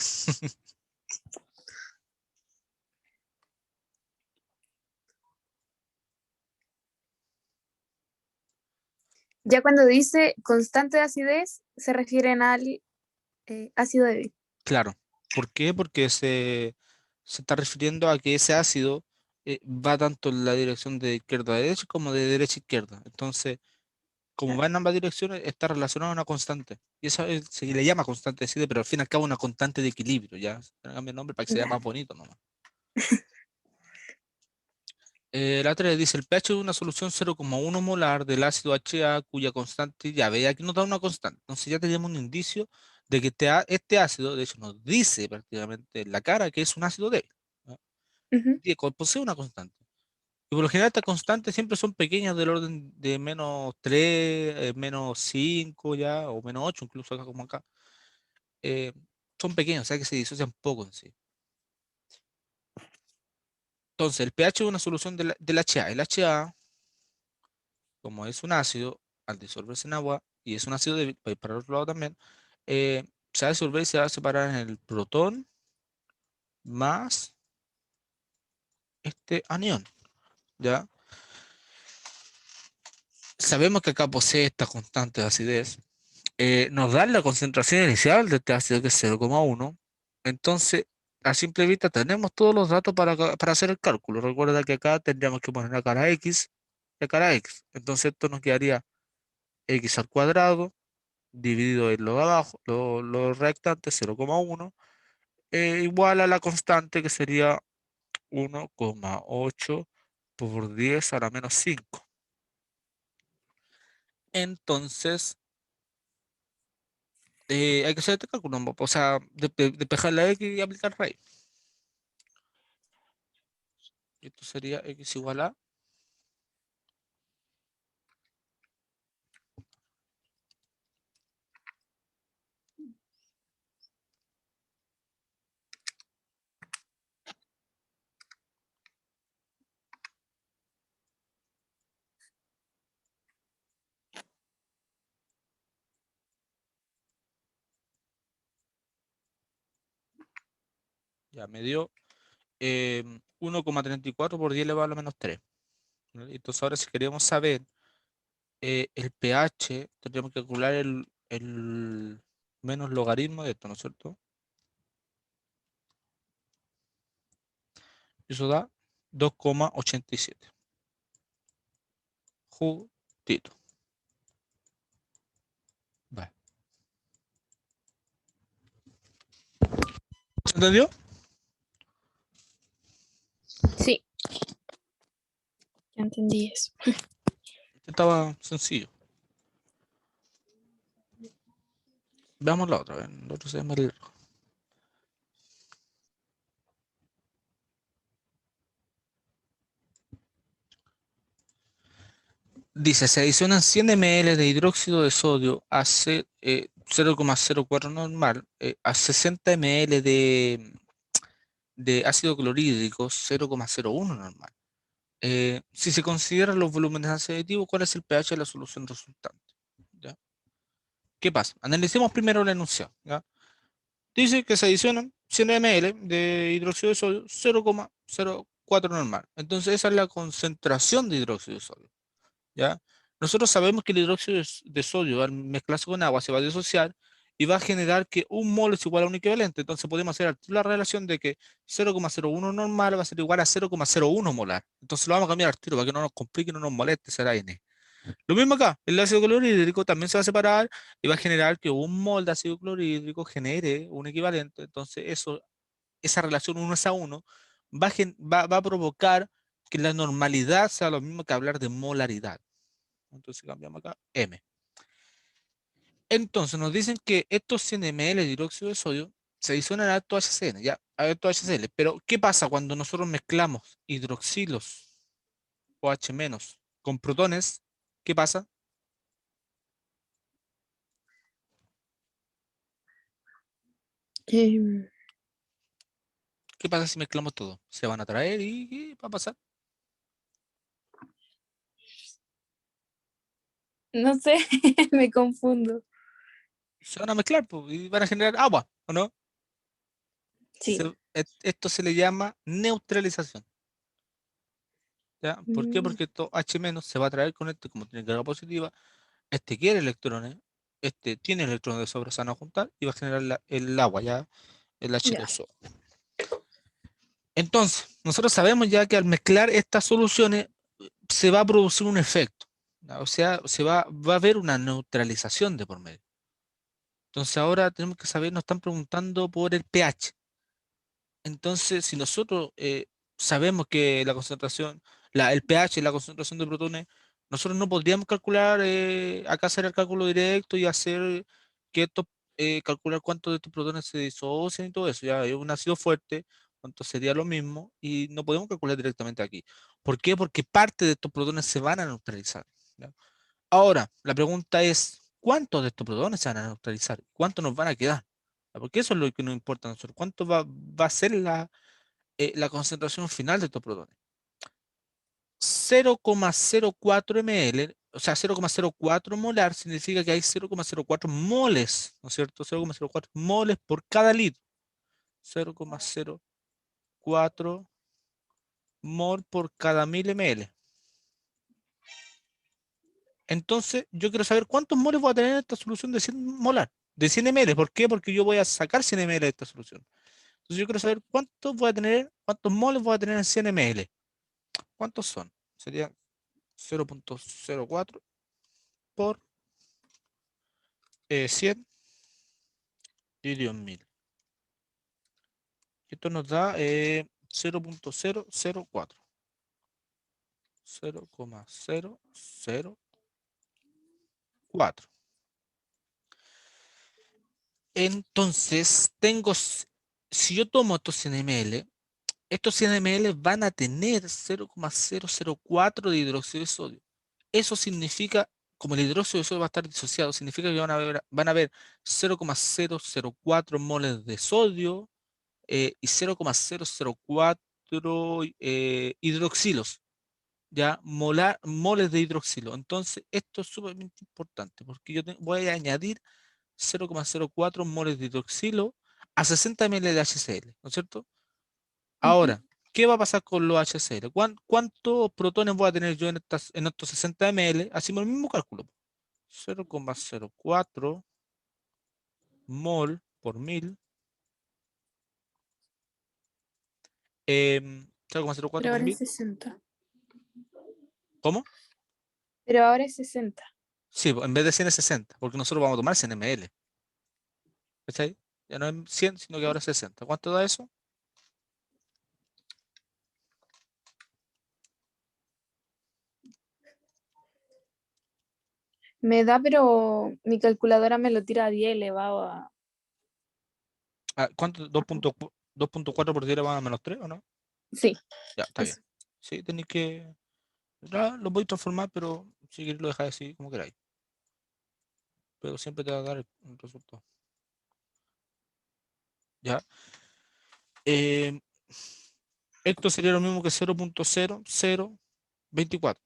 Ya cuando dice constante de acidez, se refieren al ácido débil. Claro. ¿Por qué? Porque se está refiriendo a que ese ácido va tanto en la dirección de izquierda a derecha como de derecha a izquierda. Entonces, como Claro. va en ambas direcciones, está relacionado a una constante. Y eso se le llama constante de Side, pero al fin y al cabo una constante de equilibrio, ¿ya? Se le cambia el nombre para que sea Ya. más bonito nomás. La 3 dice, el pH de una solución 0,1 molar del ácido HA cuya constante, ya ve, aquí nos da una constante. Entonces ya tenemos un indicio de que este ácido, de hecho, nos dice prácticamente en la cara que es un ácido débil, ¿no? Ujú. Y que posee una constante. Y por lo general estas constantes siempre son pequeñas del orden de -3, -5 ya, o -8 incluso acá como acá. Eh, Son pequeños, o sea que se disocian poco en sí. Entonces, el pH de una solución del HA. El HA, como es un ácido, al disolverse en agua, y es un ácido débil, para ir para el otro lado también, se va a disolver y se va a separar en el protón más este anión, ¿ya? Sabemos que acá posee esta constante de acidez. Nos da la concentración inicial de este ácido que es 0,1. Entonces, a simple vista tenemos todos los datos para hacer el cálculo. Recuerda que acá tendríamos que poner la cara X y la cara X. Entonces esto nos quedaría X al cuadrado dividido en lo de abajo, lo restante 0,1, igual a la constante que sería 1,8 por 10 a la -5. Entonces, hay que hacer este cálculo, ¿no? O sea, despejar la X y aplicar raíz. Esto sería X igual a, ya me dio 1,34 por 10 elevado a la -3. ¿Vale? Entonces ahora si queremos saber el pH, tendríamos que calcular el menos logaritmo de esto, ¿no es cierto? Eso da 2,87. Justito. Vale. ¿Se entendió? Sí, ya entendí eso. Estaba sencillo. Veamos la otra vez. La otra se llama dice, se adicionan 100 ml de hidróxido de sodio a 0,04 normal, a 60 ml de ácido clorhídrico 0,01 normal. Si se consideran los volúmenes aditivos, ¿cuál es el pH de la solución resultante? ¿Ya? ¿Qué pasa? Analicemos primero la enunciado, ¿ya? Dice que se adicionan 100 ml de hidróxido de sodio, 0,04 normal. Entonces esa es la concentración de hidróxido de sodio, ¿ya? Nosotros sabemos que el hidróxido de sodio al mezclarse con agua se va a disociar y va a generar que un mol es igual a un equivalente. Entonces podemos hacer la relación de que 0,01 normal va a ser igual a 0,01 molar. Entonces lo vamos a cambiar al tiro para que no nos complique, no nos moleste, será N. Lo mismo acá, el ácido clorhídrico también se va a separar y va a generar que un mol de ácido clorhídrico genere un equivalente. Entonces esa relación 1:1 va a provocar que la normalidad sea lo mismo que hablar de molaridad. Entonces cambiamos acá M. Entonces nos dicen que estos 100 ml de hidróxido de sodio se adicionan a alto HCN, ya, a alto HCl. Pero ¿qué pasa cuando nosotros mezclamos hidroxilos o H- con protones? ¿Qué pasa? Em, ¿Qué pasa si mezclamos todo? Se van a traer y ¿qué va a pasar? no sé, me confundo. Se van a mezclar pues, y van a generar agua, ¿o no? Sí. Esto se le llama neutralización. ¿Ya? ¿Por qué? Mm, Porque esto H- se va a traer con este, como tiene carga positiva, este quiere electrones, este tiene electrones de sobra, se van a juntar y va a generar el agua, ya, el ya. H2O. Entonces, nosotros sabemos ya que al mezclar estas soluciones se va a producir un efecto, ¿ya? O sea, va a haber una neutralización de por medio. Entonces ahora tenemos que saber, nos están preguntando por el pH. Entonces, si nosotros sabemos que la concentración, el pH, la concentración de protones, nosotros no podríamos calcular, acá hacer el cálculo directo y hacer que esto, calcular cuántos de estos protones se disocian y todo eso. Ya es un ácido fuerte, cuánto sería lo mismo, y no podemos calcular directamente aquí. ¿Por qué? Porque parte de estos protones se van a neutralizar. ¿Ya? Ahora, la pregunta es, ¿cuántos de estos protones se van a neutralizar? ¿Cuántos nos van a quedar? Porque eso es lo que nos importa a nosotros. ¿Cuánto va a ser la concentración final de estos protones? 0,04 ml, o sea, 0,04 molar significa que hay 0,04 moles, ¿no es cierto? 0,04 moles por cada litro. 0,04 mol por cada 1000 ml. Entonces, yo quiero saber cuántos moles voy a tener en esta solución de 100 molar, de 100 ml. ¿Por qué? Porque yo voy a sacar 100 ml de esta solución. Entonces, yo quiero saber cuántos voy a tener, cuántos moles voy a tener en 100 ml. ¿Cuántos son? Sería 0,04 por 100 dividido en 1000. Esto nos da 0,004. 0,004. Entonces, si yo tomo estos 100 ml, estos 100 ml van a tener 0,004 de hidróxido de sodio. Eso significa, como el hidróxido de sodio va a estar disociado, significa que van a haber 0,004 moles de sodio y 0,004 hidroxilos, ya, moles de hidroxilo. Entonces, esto es sumamente importante porque yo voy a añadir 0,04 moles de hidroxilo a 60 ml de HCl, ¿no es cierto? Ujú. Ahora, ¿qué va a pasar con los HCl? ¿Cuántos protones voy a tener yo en estos 60 ml? Hacemos el mismo cálculo. 0,04 mol por 1000. 0,04 Pero por ahora es 1000. 60. ¿Cómo? Pero ahora es 60. Sí, pues, en vez de 100 es 60, porque nosotros vamos a tomar 100 ml. ¿Cachai? Ya no es 100, sino que ahora es 60. ¿Cuánto da eso? Me da, pero mi calculadora me lo tira a 10 elevado a... Ah, ¿cuánto? 2,4 por 10 elevado a menos 3, ¿o no? Sí, Ya, está bien. eso. Sí, tenéis que. Ya, lo podéis transformar, pero si queréis lo dejáis así como queráis. Pero siempre te va a dar el resultado. ¿Ya? Eh, Esto sería lo mismo que 0,0024.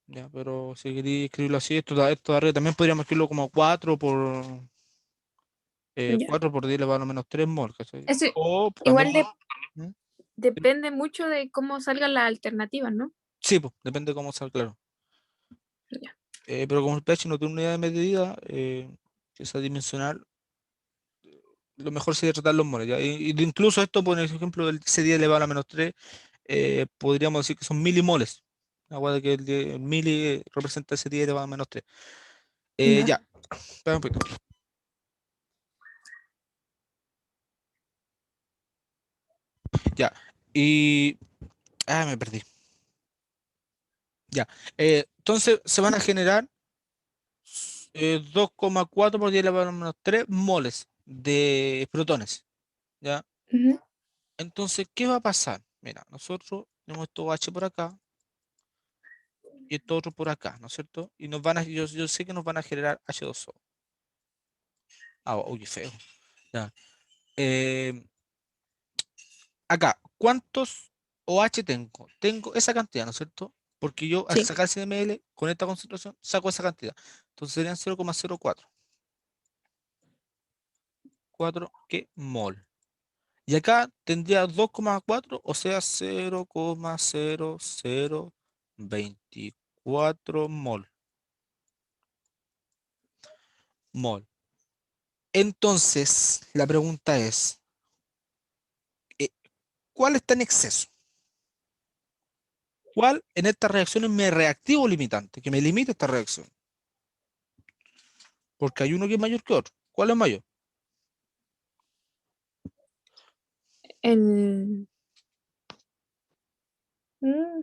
¿Ya? Pero si queréis escribirlo así, esto de arriba también podríamos escribirlo como 4 por. Ya. 4 por 10 elevado a la menos 3 mol, ¿cachai? Ese O también, igual ¿Mm? depende mucho de cómo salgan las alternativas, ¿no? Sí, pues, depende de cómo sea, claro. Ya. Pero como el pH no tiene unidad de medida, que sea dimensional, lo mejor sería tratar los moles, ¿ya? Y incluso esto, por ejemplo, ese 10 elevado a la menos 3, podríamos decir que son milimoles. Agua de que el mili representa ese 10 elevado a menos 3. Ya. Ya, espera un poquito. Ya, y... Ah, me perdí. Ya, entonces se van a generar 2,4 por 10 elevado a menos 3 moles de protones, ¿ya? Ujú. Entonces, ¿qué va a pasar? Mira, nosotros tenemos esto H por acá y esto otro por acá, ¿no es cierto? Y yo sé que nos van a generar H2O. Ah, uy, qué feo. Ya. Eh, Acá, ¿cuántos OH tengo? Tengo esa cantidad, ¿no es cierto? Porque yo al Sí. sacar 100 ml con esta concentración saco esa cantidad. Entonces serían 0,04. 4 ¿qué? Mol. Y acá tendría 2,4, o sea, 0,0024 mol. Mol. Entonces, la pregunta es, eh, ¿cuál está en exceso? ¿Cuál en esta reacción es mi reactivo limitante, que me limita esta reacción? Porque hay uno que es mayor que otro. ¿Cuál es mayor? El... mm,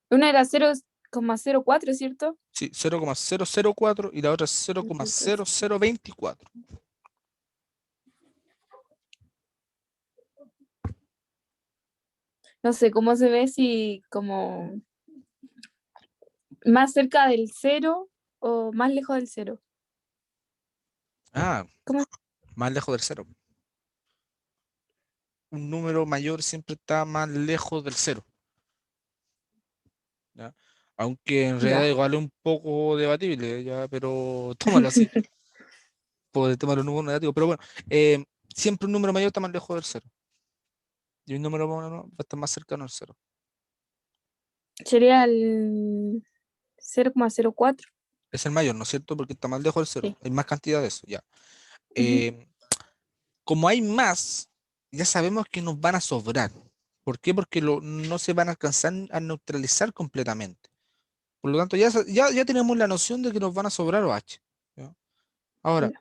Una era 0,04, ¿cierto? Sí, 0,004 y la otra es Entonces, 0,0024. no sé cómo se ve si como más cerca del cero o más lejos del cero. Ah, ¿Cómo? más lejos del cero. Un número mayor siempre está más lejos del cero, ¿ya? Aunque en realidad Ya. igual es un poco debatible, ¿ya? Pero tómalo así, puede tomar un número negativo. Pero bueno, siempre un número mayor está más lejos del cero. Y un número menor va a estar más cercano al cero. Sería el 0,04. Es el mayor, ¿no es cierto? Porque está más lejos del cero. Sí. Hay más cantidad de eso, ya. Ujú. Eh, Como hay más, ya sabemos que nos van a sobrar. ¿Por qué? Porque no se van a alcanzar a neutralizar completamente. Por lo tanto, ya tenemos la noción de que nos van a sobrar OH. ¿Ya? Ahora, Ya.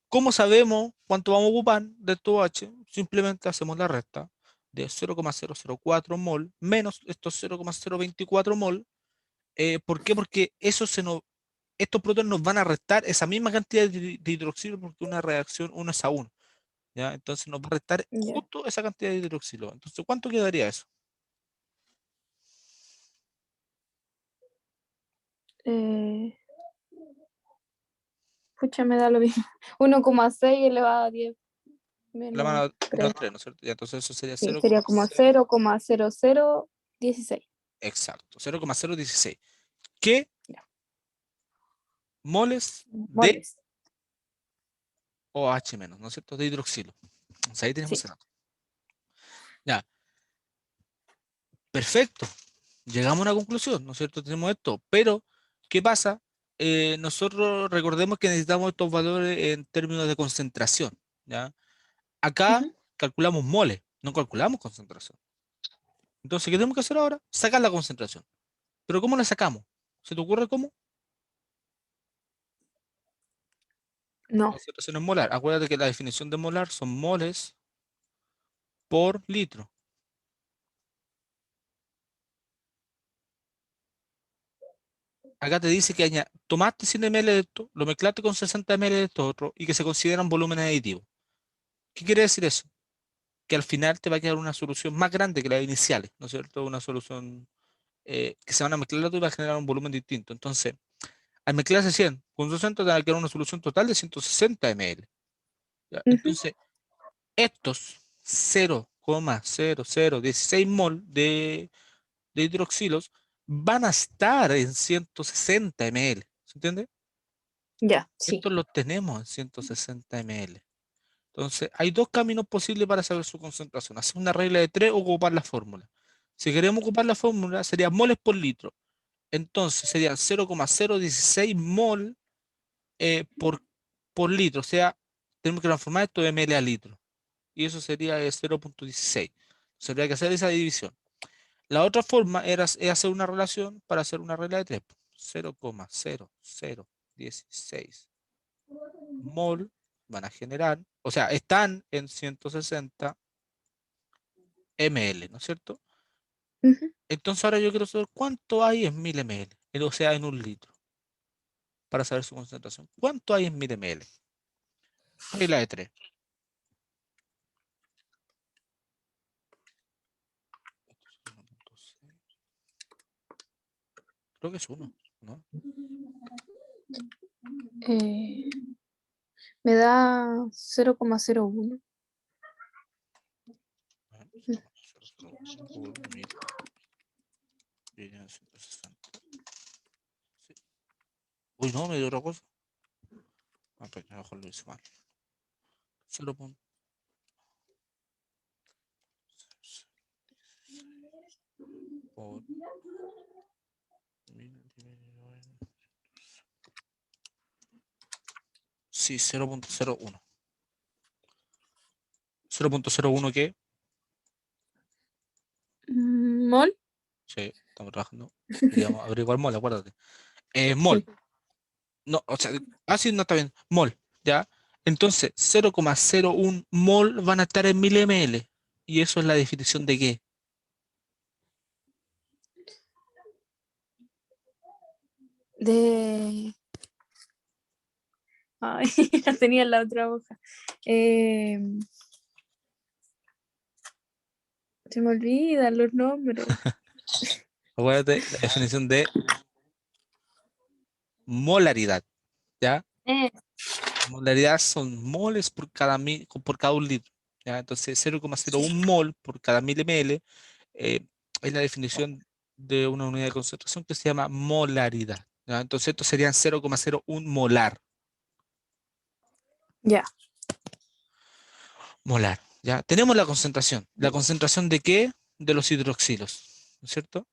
¿cómo sabemos cuánto vamos a ocupar de estos OH? Simplemente hacemos la resta de 0,004 mol menos estos 0,024 mol. ¿Por qué? Porque estos protones nos van a restar esa misma cantidad de hidroxilo porque una reacción 1 es a 1. ¿Ya? Entonces nos va a restar Ya. justo esa cantidad de hidroxilo. Entonces, ¿cuánto quedaría eso? Eh, Pucha, me da lo mismo. 1,6 elevado a 10 La menos mano menos 3. 3, ¿no es cierto? Ya, entonces eso sería Sí, 0, sería como 0,0016. exacto, 0,016. ¿Qué Ya. moles de Moles. OH menos, ¿no es cierto? De hidroxilo. Entonces ahí tenemos Sí. ese dato. Ya, perfecto. Llegamos a una conclusión, ¿no es cierto? Tenemos esto, pero ¿qué pasa? Nosotros recordemos que necesitamos estos valores en términos de concentración, ¿ya? Acá Ujú. calculamos moles, no calculamos concentración. Entonces, ¿qué tenemos que hacer ahora? Sacar la concentración. ¿Pero cómo la sacamos? ¿Se te ocurre cómo? No. Concentración en molar. Acuérdate que la definición de molar son moles por litro. Acá te dice que tomaste 100 ml de esto, lo mezclaste con 60 ml de esto otro y que se consideran volúmenes aditivos. ¿Qué quiere decir eso? Que al final te va a quedar una solución más grande que las iniciales, ¿no es cierto? Una solución que se van a mezclar las dos y va a generar un volumen distinto. Entonces, al mezclarse 100 con 60 te va a quedar una solución total de 160 ml. ¿Ya? Ujú. Entonces, estos 0,0016 mol de hidroxilos van a estar en 160 ml. ¿Se entiende? Ya, sí. Esto lo tenemos en 160 ml. Entonces, hay dos caminos posibles para saber su concentración. Hacer una regla de 3 o ocupar la fórmula. Si queremos ocupar la fórmula, sería moles por litro. Entonces, serían 0,016 mol por litro. O sea, tenemos que transformar esto de ml a litro. Y eso sería 0,16. Se habría que hacer esa división. La otra forma es hacer una relación para hacer una regla de 3. 0,0016 mol van a generar, o sea, están en 160 ml, ¿no es cierto? Ujú. Entonces ahora yo quiero saber cuánto hay en 1000 ml, o sea, en un litro, para saber su concentración. ¿Cuánto hay en 1000 ml? Regla de 3. Creo que es uno, ¿no? Eh, me da 0,01. A ver, 0,001 por 1000 dividido en 160. Sí. Uy, no, me dio otra cosa. Ah, pero a lo mejor lo hice mal. 0,0 por 1000 dividido en... Sí, 0,01. 0,01 ¿qué? ¿Mol? Sí, estamos trabajando. Queríamos averiguar mol, acuérdate. Mol. Sí. No, o sea, así no está bien. Mol, ¿ya? Entonces, 0,01 mol van a estar en 1000 ml. ¿Y eso es la definición de qué? De... Ay, la tenía en la otra hoja. Eh, se me olvidan los nombres. Acuérdate, la definición de molaridad, ¿ya? Eh, Molaridad son moles por cada un litro, ¿ya? Entonces, 0,01 mol por cada 1000 ml es la definición de una unidad de concentración que se llama molaridad, ¿ya? Entonces, esto serían 0,01 molar. ya. Molar, ¿ya? Tenemos la concentración. ¿La concentración de qué? De los hidroxilos, ¿no es cierto?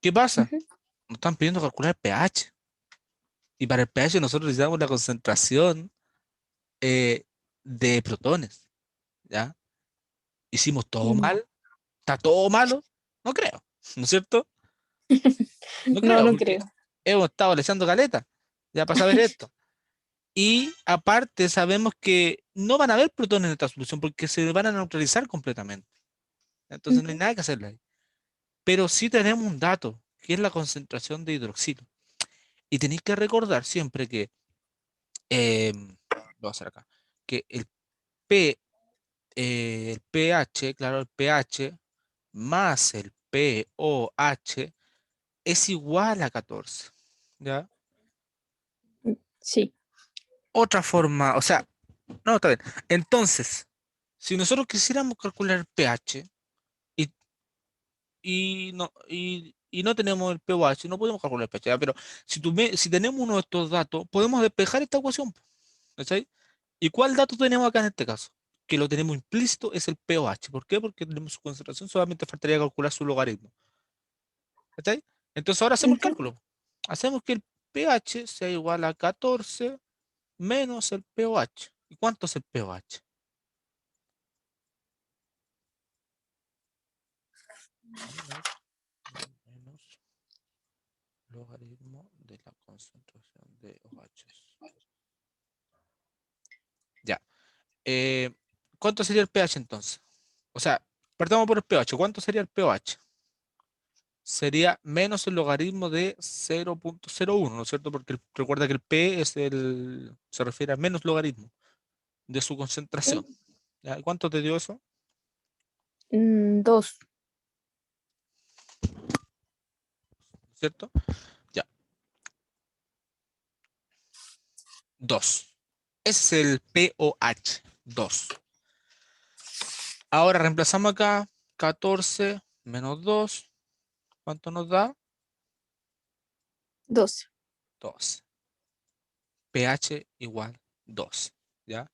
¿Qué pasa? Ujú. Nos están pidiendo calcular el pH. Y para el pH nosotros necesitamos la concentración eh, de protones, ¿ya? ¿Hicimos todo Mm. mal? ¿Está todo malo? No creo, ¿no es cierto? No No, creo, no porque creo. hemos estado echando caleta, ya para saber esto. Y aparte sabemos que no van a haber protones en esta solución porque se van a neutralizar completamente. Entonces no hay Ujú. nada que hacerle. Pero sí tenemos un dato, que es la concentración de hidroxilo. Y tenéis que recordar siempre que, lo voy a hacer acá, que el pH, claro, el pH más el pOH es igual a 14. ¿Ya? Sí. Otra forma, o sea, no, está bien. Entonces, si nosotros quisiéramos calcular el pH y, y no tenemos el pOH, no podemos calcular el pH, ¿ya? Pero si tenemos uno de estos datos, podemos despejar esta ecuación. ¿Cachai? ¿Y cuál dato tenemos acá en este caso? Que lo tenemos implícito es el pOH. ¿Por qué? Porque tenemos su concentración, solamente faltaría calcular su logaritmo. ¿Cachai? Entonces ahora hacemos el Ujú. cálculo. Hacemos que el pH sea igual a 14 menos el pOH. ¿Y cuánto es el pOH? Menos logaritmo de la concentración de OH. Ya. Eh, ¿Cuánto sería el pH entonces? O sea, partamos por el pH. ¿Cuánto sería el pH? Sería menos el logaritmo de 0,01, ¿no es cierto? Porque recuerda que el P se refiere a menos logaritmo de su concentración. Sí. ¿Ya? ¿Cuánto te dio eso? 2. ¿Cierto? Ya, 2. Ese es el pOH, 2. Ahora reemplazamos acá 14 menos 2. ¿Cuánto nos da? 12. 12. pH igual 12, ¿ya?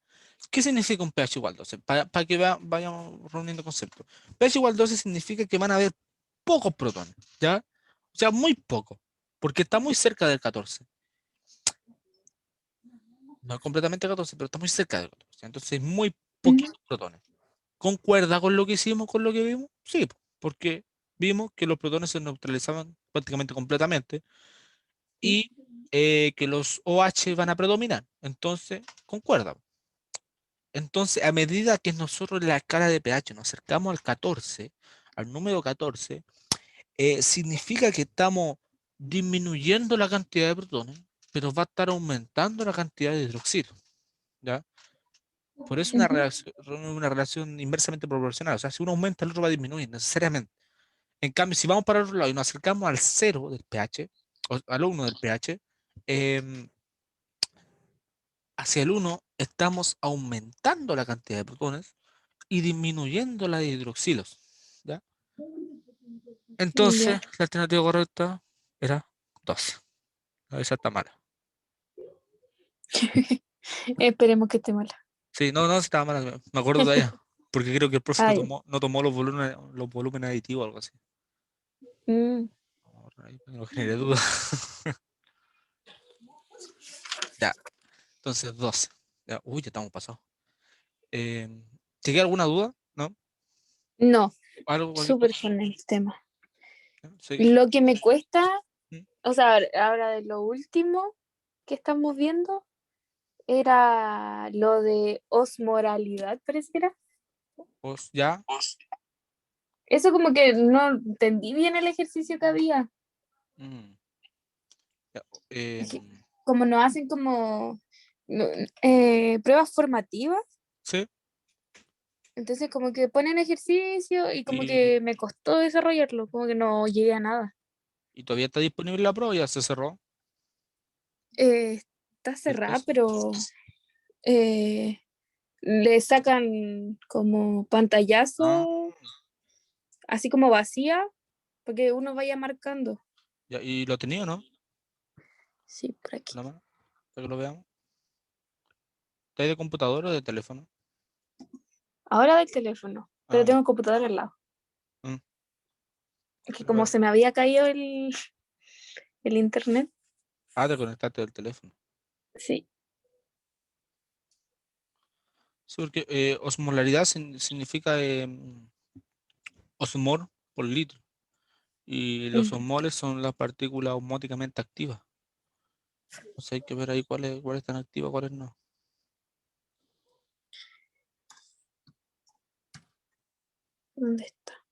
¿Qué significa un pH igual 12? Para que vayamos reuniendo conceptos. pH igual 12 significa que van a haber pocos protones, ¿ya? O sea, muy poco, porque está muy cerca del 14. No completamente 14, pero está muy cerca del 14. Entonces, muy Ujú. poquitos protones. ¿Concuerda con lo que hicimos, con lo que vimos? Sí, porque vimos que los protones se neutralizaban prácticamente completamente y que los OH van a predominar. Entonces, concuerda. Entonces, a medida que nosotros en la escala de pH nos acercamos al 14, al número 14, significa que estamos disminuyendo la cantidad de protones, pero va a estar aumentando la cantidad de hidroxilo, ¿ya? Por eso Ujú. una relación inversamente proporcional. O sea, si uno aumenta, el otro va a disminuir necesariamente. En cambio, si vamos para el otro lado y nos acercamos al cero del pH, o al 1 del pH, em, hacia el uno estamos aumentando la cantidad de protones y disminuyendo la de hidroxilos, ¿ya? Entonces, Ya. la alternativa correcta era 12. Esa está mala. Esperemos que esté mala. Sí, no, no, estaba mala. Me acuerdo de ella. Porque creo que el profe no Ay, tomó, no tomó los volúmenes aditivos o algo así. mm, Ahí no generé duda. Ya, entonces 12. Ya, uy, ya estamos pasados. Eh, ¿Te queda alguna duda? ¿No? no, ¿Algo, cualquier súper cosa? con el tema. ¿No? ¿Sí? Lo que me cuesta, ¿Mm? o sea, ahora de lo último que estamos viendo, era lo de osmoralidad, pareciera. ¿Ya? Eso como que no entendí bien el ejercicio que había. Mm, ya, Es que como nos hacen como no, pruebas formativas, sí. entonces como que ponen ejercicio y como Y, que me costó desarrollarlo, como que no llegué a nada. y todavía está disponible la prueba, ya se cerró Está el cerrada, test. pero eh, le sacan como Ah, pantallazo, así como vacía, para que uno vaya marcando. ya, ¿y lo tenía o no? Sí, por aquí. Nada más, para que lo veamos. ¿Está ahí de computadora o de teléfono? Ahora del teléfono, pero Ah, ya. tengo el computador al lado. Mm, Es que pero como bueno. se me había caído el internet, Ah, te conectaste del teléfono. sí. Sí, porque osmolaridad significa osmol por litro. Y los Mm, osmoles son las partículas osmóticamente activas. Entonces hay que ver ahí cuáles están activas, cuáles no. ¿Dónde está?